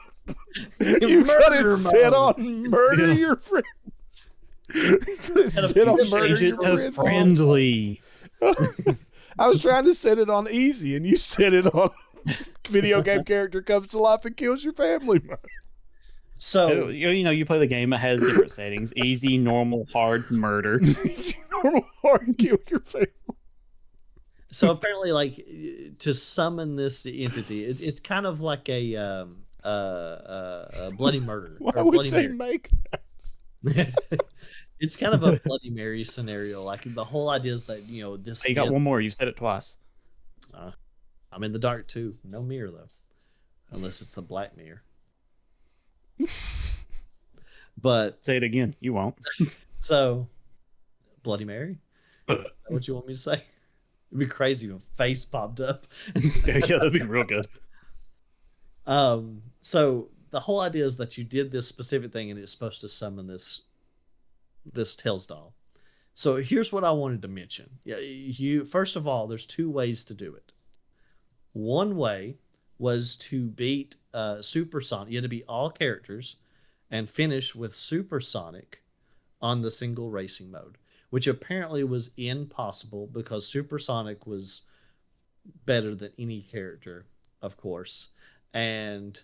You've got it set on murder your friend. Set on murder your friendly. I was trying to set it on easy, and you set it on video game character comes to life and kills your family. So you play the game. It has different settings: easy, normal, hard, murder. Easy, normal, hard, kill your family. So apparently, like, to summon this entity, it's kind of like a Bloody Murder. Why would Bloody Mary. Make that? It's kind of a Bloody Mary scenario. Like, the whole idea is that this. Hey, you got one more. You said it twice. I'm in the dark too. No mirror though, unless it's the black mirror. But say it again. You won't. So, Bloody Mary. Is that what you want me to say? It'd be crazy if a face popped up. Yeah, that'd be real good. So the whole idea is that you did this specific thing, and it's supposed to summon this Tails doll. So here's what I wanted to mention. Yeah, first of all, there's 2 ways to do it. One way was to beat Supersonic. You had to beat all characters and finish with Supersonic on the single racing mode, which apparently was impossible because Supersonic was better than any character, of course, and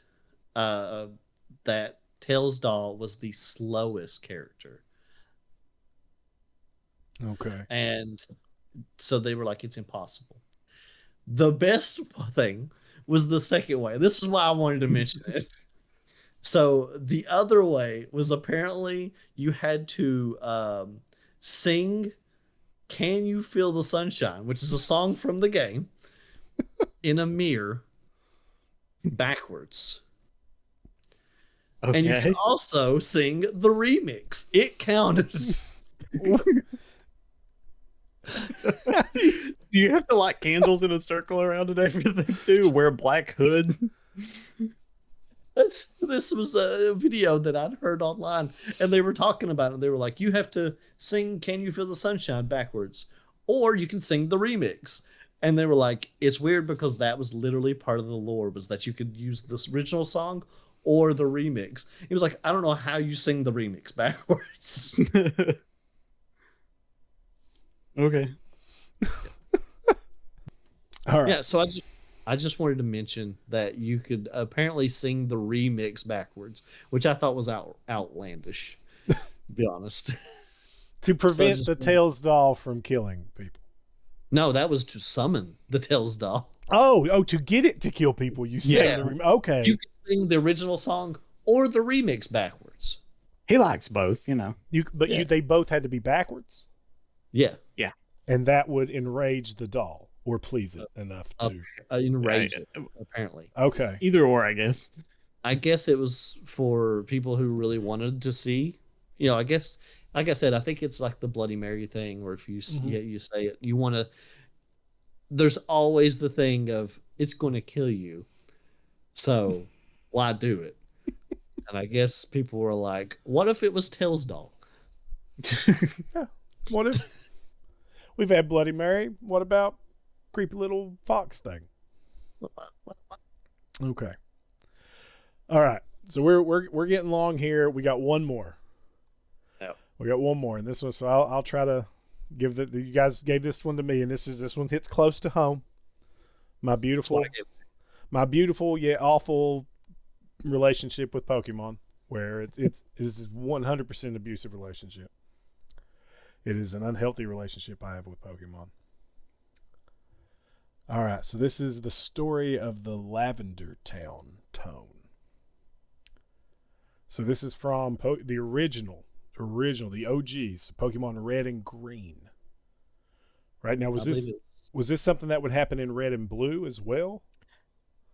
that Tails doll was the slowest character. Okay. And so they were like, it's impossible. The best thing was the second way. This is why I wanted to mention it. So the other way was apparently you had to sing "Can You Feel the Sunshine," which is a song from the game, in a mirror backwards. Okay. And you can also sing the remix. It counted. Do you have to light candles in a circle around and everything too? Wear a black hood? This was a video that I'd heard online, and they were talking about it. They were like, you have to sing "Can You Feel the Sunshine" backwards, or you can sing the remix. And they were like, it's weird because that was literally part of the lore, was that you could use this original song or the remix. He was like, I don't know how you sing the remix backwards. Okay. All right. Yeah, so I just wanted to mention that you could apparently sing the remix backwards, which I thought was outlandish, to be honest. To prevent the Tails doll from killing people. No, that was to summon the Tails doll. Oh, to get it to kill people, you sang Yeah. okay. You could sing the original song or the remix backwards. He likes both, you know. They both had to be backwards, Yeah. and that would enrage the doll or please it enough to Enrage it, apparently. Okay. Either or, I guess. I guess it was for people who really wanted to see. You know, I guess, like I said, I think it's like the Bloody Mary thing, where if you you say it, you want to. There's always the thing of it's going to kill you, so why do it? And I guess people were like, "What if it was Tails doll?" Yeah. What if we've had Bloody Mary? What about creepy little fox thing? Okay. All right. So we're getting long here. We got one more. Yep. We got one more, and this one. So I'll try to give you guys gave this one to me, and this one hits close to home. My beautiful yet awful relationship with Pokemon, where it is 100% abusive relationship. It is an unhealthy relationship I have with Pokemon. All right, so this is the story of the Lavender Town tone. So this is from the original, the OGs, Pokemon Red and Green. Right now, was this something that would happen in Red and Blue as well?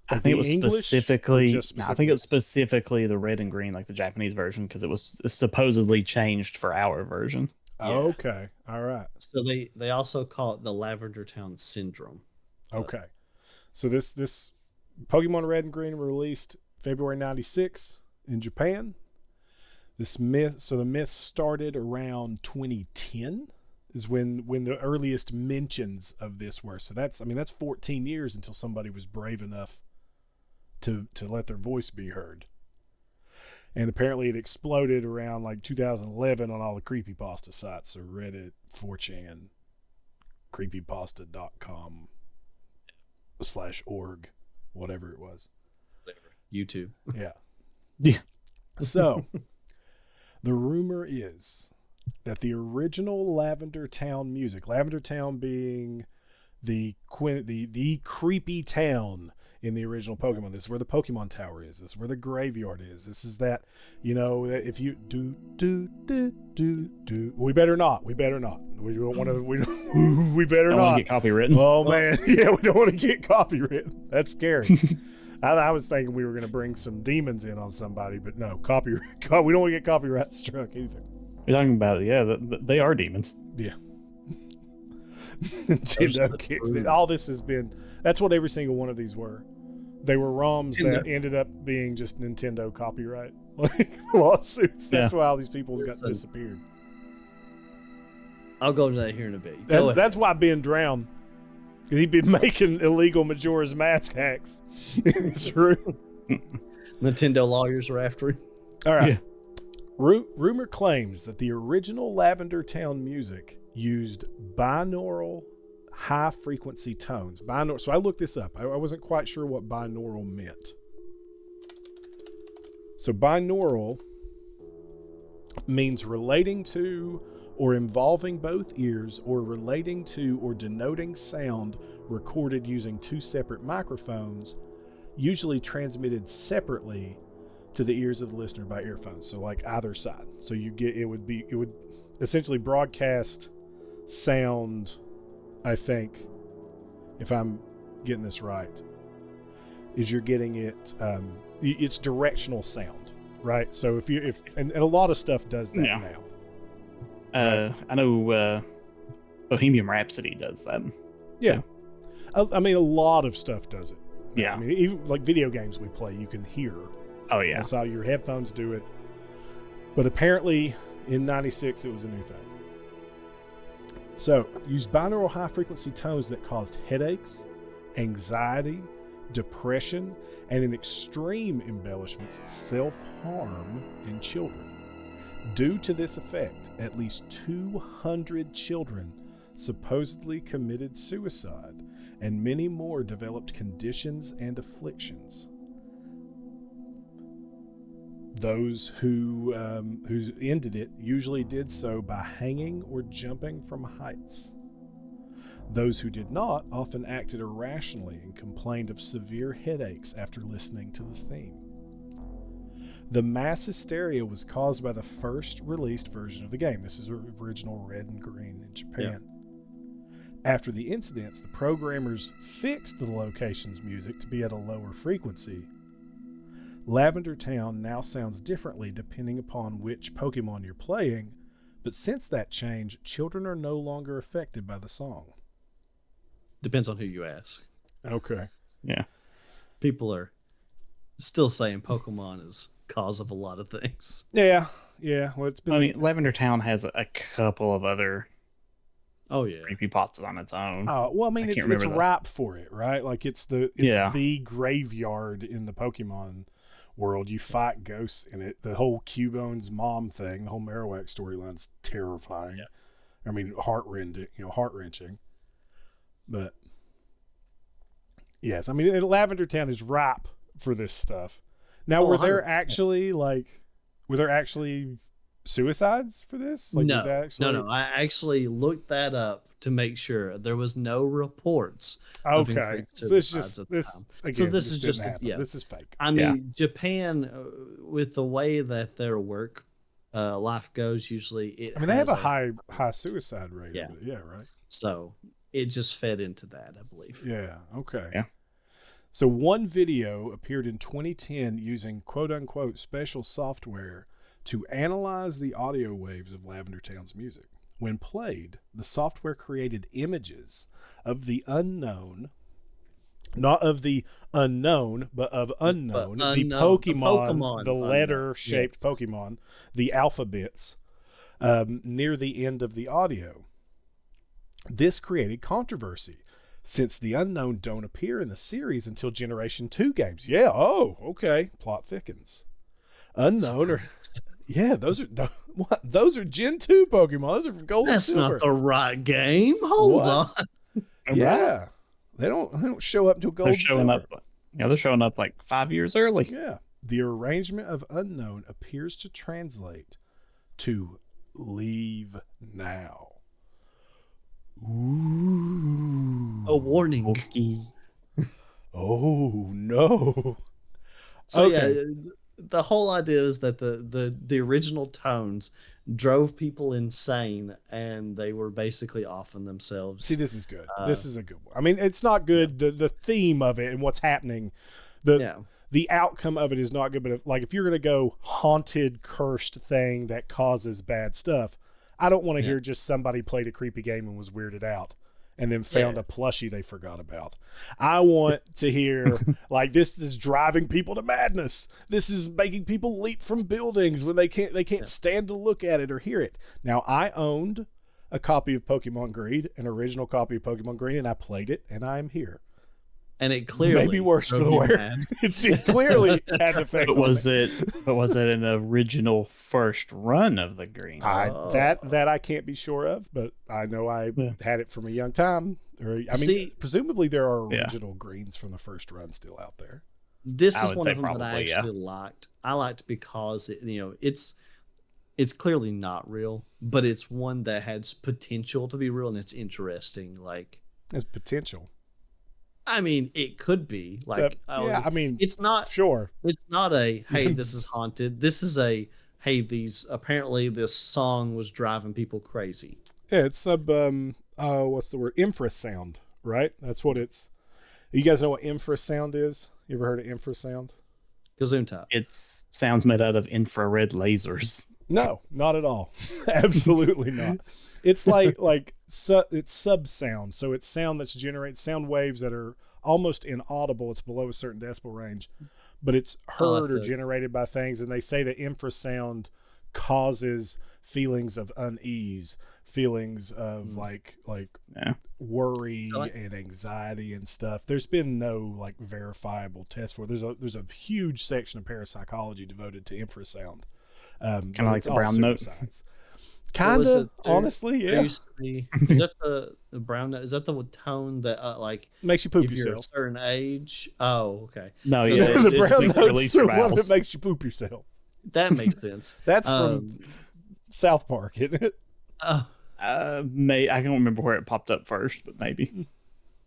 I think it was specifically. I think it was specifically the Red and Green, like the Japanese version, because it was supposedly changed for our version. Yeah. Okay, all right. So they also call it the Lavender Town Syndrome. Okay, so this Pokemon Red and Green were released February '96 in Japan. The myth started around 2010 is when the earliest mentions of this were. So that's 14 years until somebody was brave enough to let their voice be heard. And apparently it exploded around like 2011 on all the creepypasta sites, so Reddit, 4chan, creepypasta.com /org, whatever it was. YouTube. Yeah. Yeah. So the rumor is that the original Lavender Town music, Lavender Town being the creepy town in the original Pokemon. This is where the Pokemon Tower is. This is where the graveyard is. This is that, if you do, we better not. We don't want to, we better not get copywritten. Oh man. Yeah, we don't want to get copywritten. That's scary. I was thinking we were going to bring some demons in on somebody, but no, copyright. We don't want to get copyright struck either. You're talking about it. Yeah, they are demons. Yeah. Nintendo kicks. All this has been. That's what every single one of these were. They were ROMs that ended up being just Nintendo copyright lawsuits. That's why all these people got disappeared. I'll go to that here in a bit. That's why Ben drowned. He'd been making illegal Majora's Mask hacks. It's true. Nintendo lawyers are after him. All right. Yeah. Rumor claims that the original Lavender Town music used binaural high-frequency tones. So I looked this up. I wasn't quite sure what binaural meant. So binaural means relating to or involving both ears, or relating to or denoting sound recorded using two separate microphones, usually transmitted separately to the ears of the listener by earphones. So like either side. So it would essentially broadcast sound, I think, if I'm getting this right, is you're getting it, it's directional sound, right? So and a lot of stuff does that now. I know Bohemian Rhapsody does that. Yeah. I mean, a lot of stuff does it. Yeah. I mean, even like video games we play, you can hear. Oh, yeah. That's how your headphones do it. But apparently, in 96, it was a new thing. So, used binaural high-frequency tones that caused headaches, anxiety, depression, and in extreme embellishments, self-harm in children. Due to this effect, at least 200 children supposedly committed suicide, and many more developed conditions and afflictions. Those who ended it usually did so by hanging or jumping from heights. Those who did not often acted irrationally and complained of severe headaches after listening to the theme. The mass hysteria was caused by the first released version of the game. This is original red and green in Japan. Yeah. After the incidents, the programmers fixed the location's music to be at a lower frequency. Lavender Town now sounds differently depending upon which Pokemon you're playing, but since that change, children are no longer affected by the song. Depends on who you ask. Okay. Yeah. People are still saying Pokemon is cause of a lot of things. Yeah. Well, it's been. I mean, Lavender Town has a couple of other. Oh yeah, creepypastas on its own. Oh well, I mean, it's ripe for it, right? Like it's the graveyard in the Pokemon world. You fight ghosts in it. The whole Cubone's mom thing, the whole Marowak storyline's terrifying. Yeah. I mean, heart-wrenching. But yes, I mean, Lavender Town is ripe for this stuff. Now, were there actually suicides for this? Like, no. I actually looked that up to make sure there was no reports. Okay, so this is just this is fake. I mean, Japan, with the way that their work life goes, usually they have a high suicide rate. Yeah, right. So it just fed into that, I believe. Yeah. Okay. Yeah. So one video appeared in 2010 using quote unquote special software to analyze the audio waves of Lavender Town's music. When played, the software created images of the unknown, not of the unknown, but of unknown, the Pokemon, the letter-shaped Pokemon, the alphabets, near the end of the audio. This created controversy, since the unknown don't appear in the series until Generation 2 games. Yeah, okay, plot thickens. Unknown are... Yeah, those are Gen 2 Pokemon. Those are from Gold and Silver. That's not the right game. Hold on. Yeah. They don't show up until Gold and Silver. They're showing up like 5 years early. Yeah. The arrangement of unknown appears to translate to leave now. Ooh. A warning. Oh no. So okay. The whole idea is that the original tones drove people insane, and they were basically offing themselves. See, this is good. This is a good one. I mean, it's not good. The theme of it and what's happening, the outcome of it is not good. But if you're going to go haunted, cursed thing that causes bad stuff, I don't want to hear just somebody played a creepy game and was weirded out and then found a plushie they forgot about. I want to hear this is driving people to madness. This is making people leap from buildings when they can't stand to look at it or hear it. Now, I owned a copy of Pokemon Green, an original copy of Pokemon Green, and I played it, and I am here. And it clearly maybe worse for the wear. It clearly had an effect. But was it an original first run of the green? That I can't be sure of, but I know I had it from a young time. Presumably there are original greens from the first run still out there. This is one of them that I actually liked. I liked because it's clearly not real, but it's one that has potential to be real, and it's interesting. It's potential. I mean, it could be like, yeah, I mean, it's not. sure. It's not a hey, this is haunted. This is a hey, apparently this song was driving people crazy. Yeah, it's what's the word? Infrasound, right? That's what it's. You guys know what infrasound is? You ever heard of infrasound? Gesundheit. It's sounds made out of infrared lasers. No, not at all. Absolutely not. It's it's sub sound. So it's sound that's generated, sound waves that are almost inaudible. It's below a certain decibel range, but it's heard or generated by things. And they say that infrasound causes feelings of unease, feelings of like worry and anxiety and stuff. There's been no like verifiable test for it. There's a huge section of parapsychology devoted to infrasound. Kind of like the brown note. Kind of, honestly, yeah. Is that the brown note? Is that the tone that like makes you poop if yourself? You're a certain age. Oh, okay. No, yeah, the brown note's the one that makes you poop yourself. That makes sense. That's from South Park, isn't it? I can't remember where it popped up first, but maybe.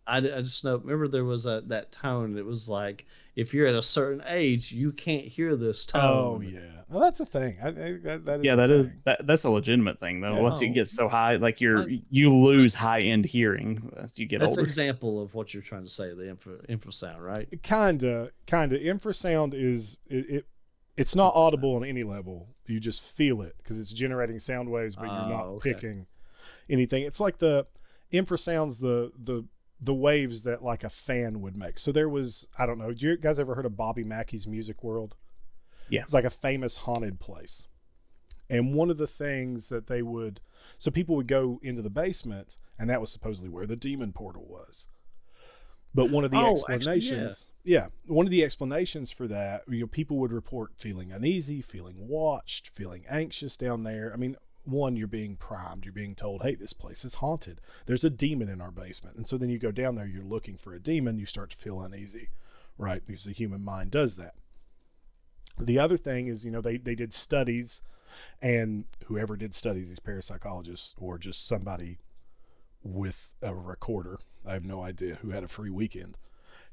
I just know. Remember, there was that tone. It was like if you're at a certain age, you can't hear this tone. Oh yeah, well that's a thing. That's a legitimate thing though. Yeah. Once you get so high, like you lose high end hearing as you get older. That's an example of what you're trying to say. The infrasound, right? Kinda. Infrasound is it's not audible on any level. You just feel it because it's generating sound waves, but you're not picking anything. It's like the infrasounds, the waves that like a fan would make. So there was, I don't know, do you guys ever heard of Bobby Mackey's Music World? Yeah. It's like a famous haunted place. And one of the things that so people would go into the basement, and that was supposedly where the demon portal was. But one of the explanations, one of the explanations for that, people would report feeling uneasy, feeling watched, feeling anxious down there. I mean, one, you're being primed. You're being told, hey, this place is haunted. There's a demon in our basement. And so then you go down there, you're looking for a demon. You start to feel uneasy, right? Because the human mind does that. The other thing is, they did studies, and whoever did studies, these parapsychologists or just somebody with a recorder, I have no idea, who had a free weekend,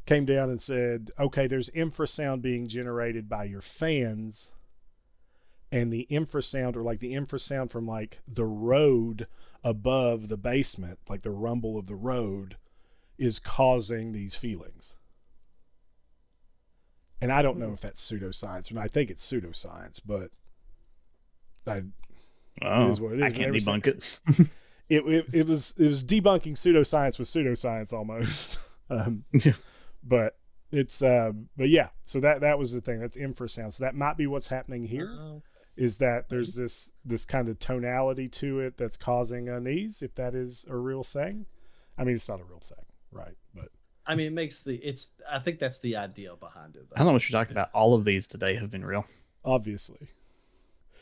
came down and said, okay, there's infrasound being generated by your fans, and the infrasound, or like the infrasound from like the road above the basement, like the rumble of the road, is causing these feelings. And I don't know if that's pseudoscience, and I think it's pseudoscience, but it is what it is. I can't debunk it. It was debunking pseudoscience with pseudoscience almost. But it's but yeah, so that was the thing. That's infrasound. So that might be what's happening here. Is that there's this kind of tonality to it that's causing unease, if that is a real thing. I mean, it's not a real thing, right? But I mean, I think that's the idea behind it, though. I don't know what you're talking about. All of these today have been real. Obviously.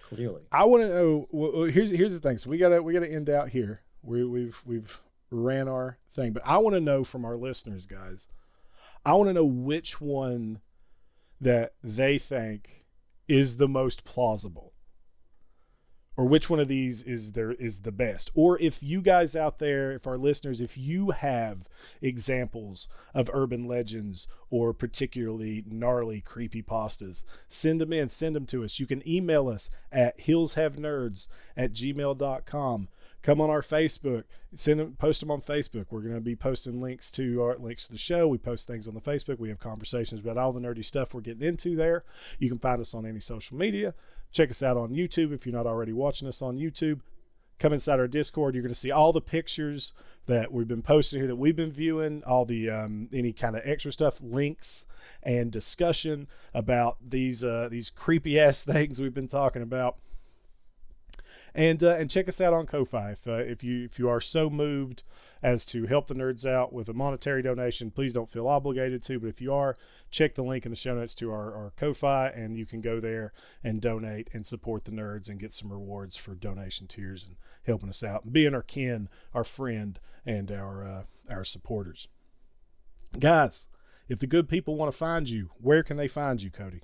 Clearly. I want to know, well, here's the thing. So we gotta end out here. We've ran our thing, but I want to know from our listeners, guys. I want to know which one that they think is the most plausible, or which one of these is the best. Or if you guys out there, if our listeners, if you have examples of urban legends or particularly gnarly creepypastas, send them to us. You can email us at hillshavenerds@gmail.com. Come on our Facebook, post them on Facebook. We're going to be posting links to the show. We post things on the Facebook. We have conversations about all the nerdy stuff we're getting into there. You can find us on any social media. Check us out on YouTube if you're not already watching us on YouTube. Come inside our Discord. You're going to see all the pictures that we've been posting here, that we've been viewing, all the any kind of extra stuff, links, and discussion about these creepy ass things we've been talking about. And check us out on Ko-Fi. If you are so moved as to help the nerds out with a monetary donation, please don't feel obligated to. But if you are, check the link in the show notes to our Ko-Fi, and you can go there and donate and support the nerds and get some rewards for donation tiers and helping us out and being our kin, our friend, and our supporters. Guys, if the good people want to find you, where can they find you, Cody?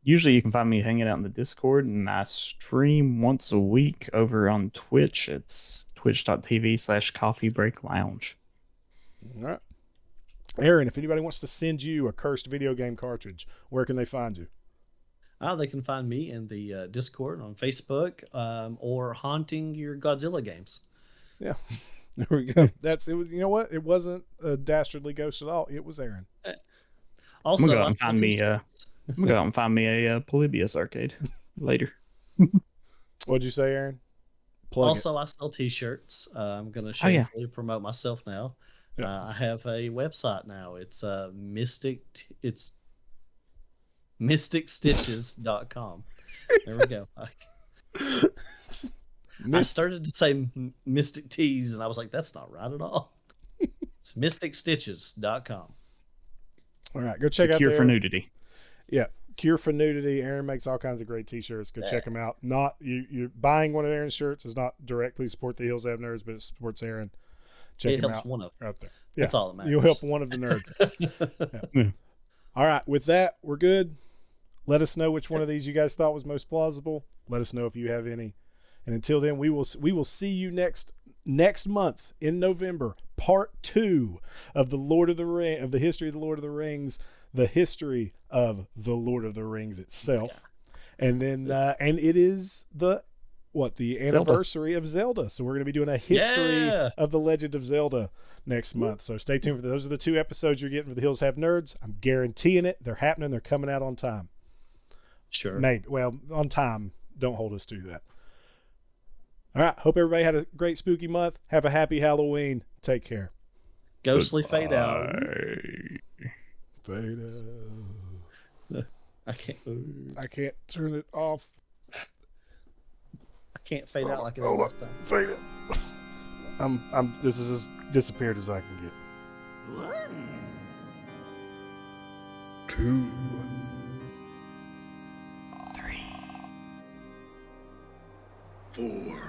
Usually you can find me hanging out in the Discord, and I stream once a week over on Twitch. It's twitch.tv/coffee break lounge. All right. Aaron, if anybody wants to send you a cursed video game cartridge, where can they find you? They can find me in the Discord on Facebook, or haunting your Godzilla games. Yeah. There we go. It was, you know what? It wasn't a dastardly ghost at all. It was Aaron. Also, I'm gonna go out and find me a Polybius arcade later. What'd you say, Aaron? Also, I sell T-shirts. I'm going to shamefully promote myself now. Yeah. I have a website now. It's It's mysticstitches.com. There we go. I started to say Mystic Tees, and I was like, that's not right at all. It's mysticstitches.com. All right, go check out Cure for Nudity. Yeah, Cure for Nudity. Aaron makes all kinds of great T-shirts. Go check them out. Not you're buying one of Aaron's shirts does not directly support the Hills Have Nerds, but it supports Aaron. Check him out. It helps one of them. Out there. Yeah, that's all that matters. You'll help one of the nerds. Yeah. All right, with that, we're good. Let us know which one of these you guys thought was most plausible. Let us know if you have any. And until then, we will see you next month in November, part 2 of the history of the Lord of the Rings, the history of the Lord of the Rings itself, and then and it is the anniversary of Zelda. So we're going to be doing a history of the Legend of Zelda next month. So stay tuned for those. Are the 2 episodes you're getting for the Hills Have Nerds. I'm guaranteeing it. They're happening. They're coming out on time. Sure. Maybe. Well, on time. Don't hold us to that. All right. Hope everybody had a great spooky month. Have a happy Halloween. Take care. Ghostly fade out. Fade out. I can't turn it off. I can't fade out like it was last time. Fade out. This is as disappeared as I can get. 1, 2, 3, 4.